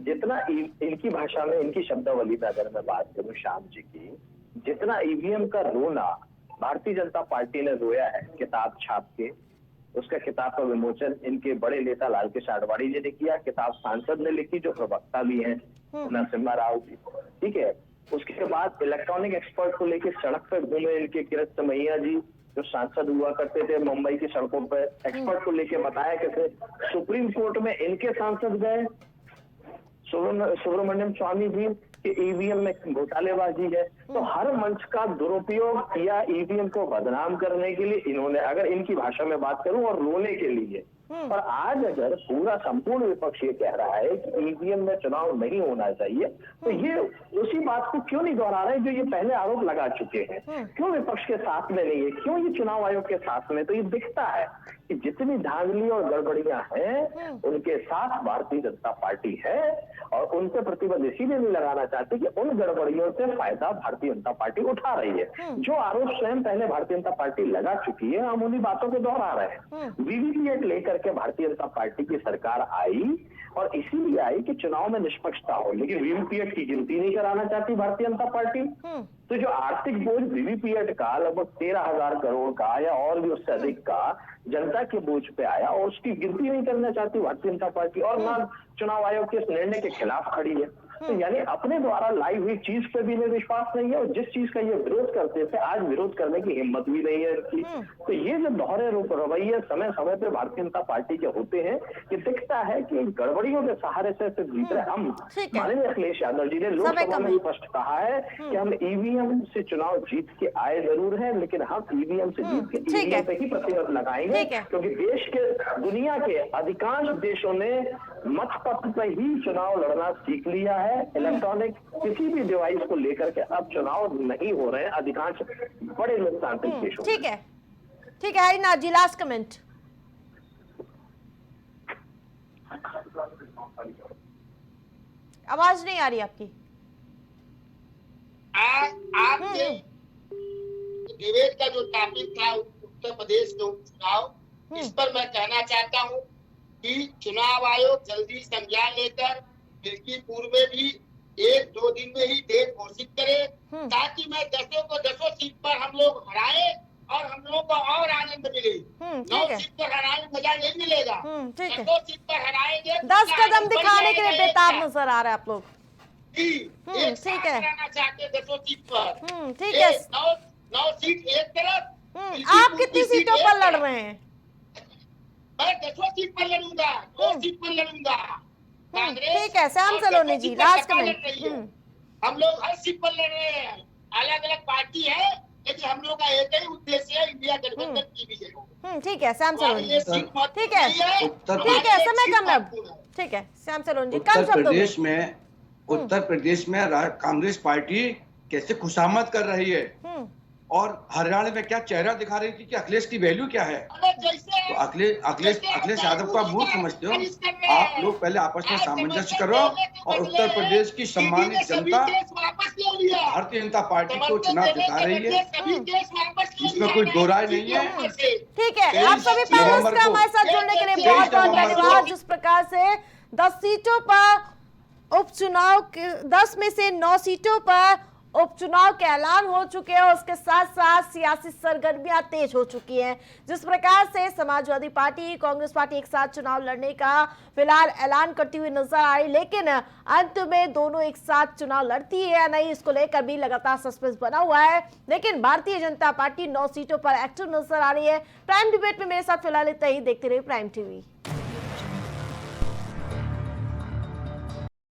जितना इनकी भाषा में, इनकी शब्दावली में अगर मैं बात करूं श्याम जी की, जितना ईवीएम का रोना भारतीय जनता पार्टी ने रोया है किताब छाप के, उसका किताब का विमोचन इनके बड़े नेता लालकृष्ण आडवाणी जी ने किया, किताब सांसद ने लिखी जो प्रवक्ता भी हैं नरसिम्हा राव जी, ठीक है। उसके बाद इलेक्ट्रॉनिक एक्सपर्ट को लेकर सड़क पर घूमे इनके किरण समैया जी जो सांसद हुआ करते थे मुंबई की सड़कों पर, एक्सपर्ट को लेके बताया कैसे सुप्रीम कोर्ट में इनके सांसद गए, सुब्रमण्यम स्वामी जी कि ईवीएम में घोटालेबाजी है। तो हर मंच का दुरुपयोग किया ईवीएम को बदनाम करने के लिए इन्होंने, अगर इनकी भाषा में बात करूं, और रोने के लिए। और आज अगर पूरा संपूर्ण विपक्ष ये कह रहा है कि ईवीएम में चुनाव नहीं होना चाहिए, तो ये उसी बात को क्यों नहीं दोहरा रहे जो ये पहले आरोप लगा चुके हैं? क्यों विपक्ष के साथ में नहीं है? क्यों ये चुनाव आयोग के साथ में? तो ये दिखता है कि जितनी धांधली और गड़बड़ियां हैं उनके साथ भारतीय जनता पार्टी है, और उन पे प्रतिबंध इसीलिए नहीं लगाना चाहते कि उन गड़बड़ियों से फायदा भारतीय जनता पार्टी उठा रही है। जो आरोप स्वयं पहले भारतीय जनता पार्टी लगा चुकी है, हम उन्हीं बातों को दोहरा रहे हैं। वीवीपैट लेकर के भारतीय जनता पार्टी की सरकार आई, और इसीलिए आई कि चुनाव में निष्पक्षता हो, लेकिन वीवीपैट की गिनती नहीं कराना चाहती भारतीय जनता पार्टी। तो जो आर्थिक बोझ वीवीपैट का लगभग 13,000 करोड़ का या और भी उससे अधिक का जनता के बोझ पे आया, और उसकी गिनती नहीं करना चाहती भारतीय जनता पार्टी, और ना चुनाव आयोग के इस निर्णय के खिलाफ खड़ी है। तो यानी अपने द्वारा लाई हुई चीज पे भी इन्हें विश्वास नहीं है, और जिस चीज का ये विरोध करते थे आज विरोध करने की हिम्मत भी नहीं है इनकी। तो ये जो दोहरे रवैये समय समय पे भारतीय जनता पार्टी के होते हैं, ये दिखता है कि गड़बड़ियों के सहारे से सिर्फ जीत रहे हम। माननीय अखिलेश यादव जी ने लोकसभा में स्पष्ट कहा है कि हम ईवीएम से चुनाव जीत के आए जरूर है, लेकिन हम ईवीएम से जीत के ईवीएम पे ही प्रतिबंध लगाएंगे, क्योंकि देश के, दुनिया के अधिकांश देशों ने मतपत्र पे ही चुनाव लड़ना सीख लिया है। इलेक्ट्रॉनिक किसी भी डिवाइस को लेकर के अब चुनाव नहीं हो रहे हैं अधिकांश बड़े लोकतांत्रिक देशों। ठीक है, ठीक है हरिनाथ जी, लास्ट कमेंट। आवाज नहीं आ रही आपकी। आपके डिबेट का जो टॉपिक था उत्तर प्रदेश के उपचुनाव, इस पर मैं कहना चाहता हूं कि चुनाव आयोग जल्दी संज्ञान लेकर बिल्कुल पूर्व में भी 1-2 दिन में ही डेट घोषित करे, ताकि मैं 10 को 10 सीट पर हम लोग हराए और हम लोगों को और आनंद मिले। 9 सीट पर हराने में मजा नहीं मिलेगा, 10 सीट पर हराएंगे। 10 कदम दिखाने के लिए बेताब नजर आ रहे हैं आप लोग। ठीक है, चाहते 10 सीट पर, ठीक है। 9 सीट एक तरफ। आप कितनी सीटों पर लड़ रहे हैं? मैं 10 सीट पर लड़ूंगा, 2 सीट पर लड़ूंगा। ठीक है, श्याम सलोनी जी, लास्ट कमेंट। हम लोग हर सीट पर लड़ रहे हैं, अलग अलग पार्टी है, लेकिन हम लोग का एक ही उद्देश्य है, इंडिया गठबंधन की विजय। ठीक है श्याम सलोनी जी, ठीक है, ठीक है, समय कम है। ठीक है श्याम सलोनी जी, कम शब्दों उत्तर प्रदेश में कांग्रेस पार्टी कैसे खुशामद कर रही है, और हरियाणा में क्या चेहरा दिखा रही थी कि अखिलेश की वैल्यू क्या है। तो अखिलेश यादव को आप मूर्ख समझते हो। आप लोग पहले आपस में सामंजस्य करो, और उत्तर प्रदेश की सम्मानित जनता भारतीय जनता पार्टी को चुनाव जिता रही है, इसमें कोई दो राय नहीं है। ठीक है, आप सभी पैनलिस्ट का हमारे साथ जुड़ने के लिए बहुत बहुत धन्यवाद। जिस प्रकार से 10 सीटों पर उपचुनाव, 10 में से 9 सीटों पर उपचुनाव के ऐलान हो चुके हैं, और उसके साथ साथ सियासी सरगर्मियां तेज हो चुकी हैं। जिस प्रकार से समाजवादी पार्टी, कांग्रेस पार्टी एक साथ चुनाव लड़ने का फिलहाल ऐलान करती हुई नजर आई, लेकिन अंत में दोनों एक साथ चुनाव लड़ती है या नहीं, इसको लेकर भी लगातार सस्पेंस बना हुआ है। लेकिन भारतीय जनता पार्टी 9 सीटों पर एक्टिव नजर आ रही है। प्राइम डिबेट में मेरे साथ फिलहाल इतना ही। देखते रहिए प्राइम टीवी।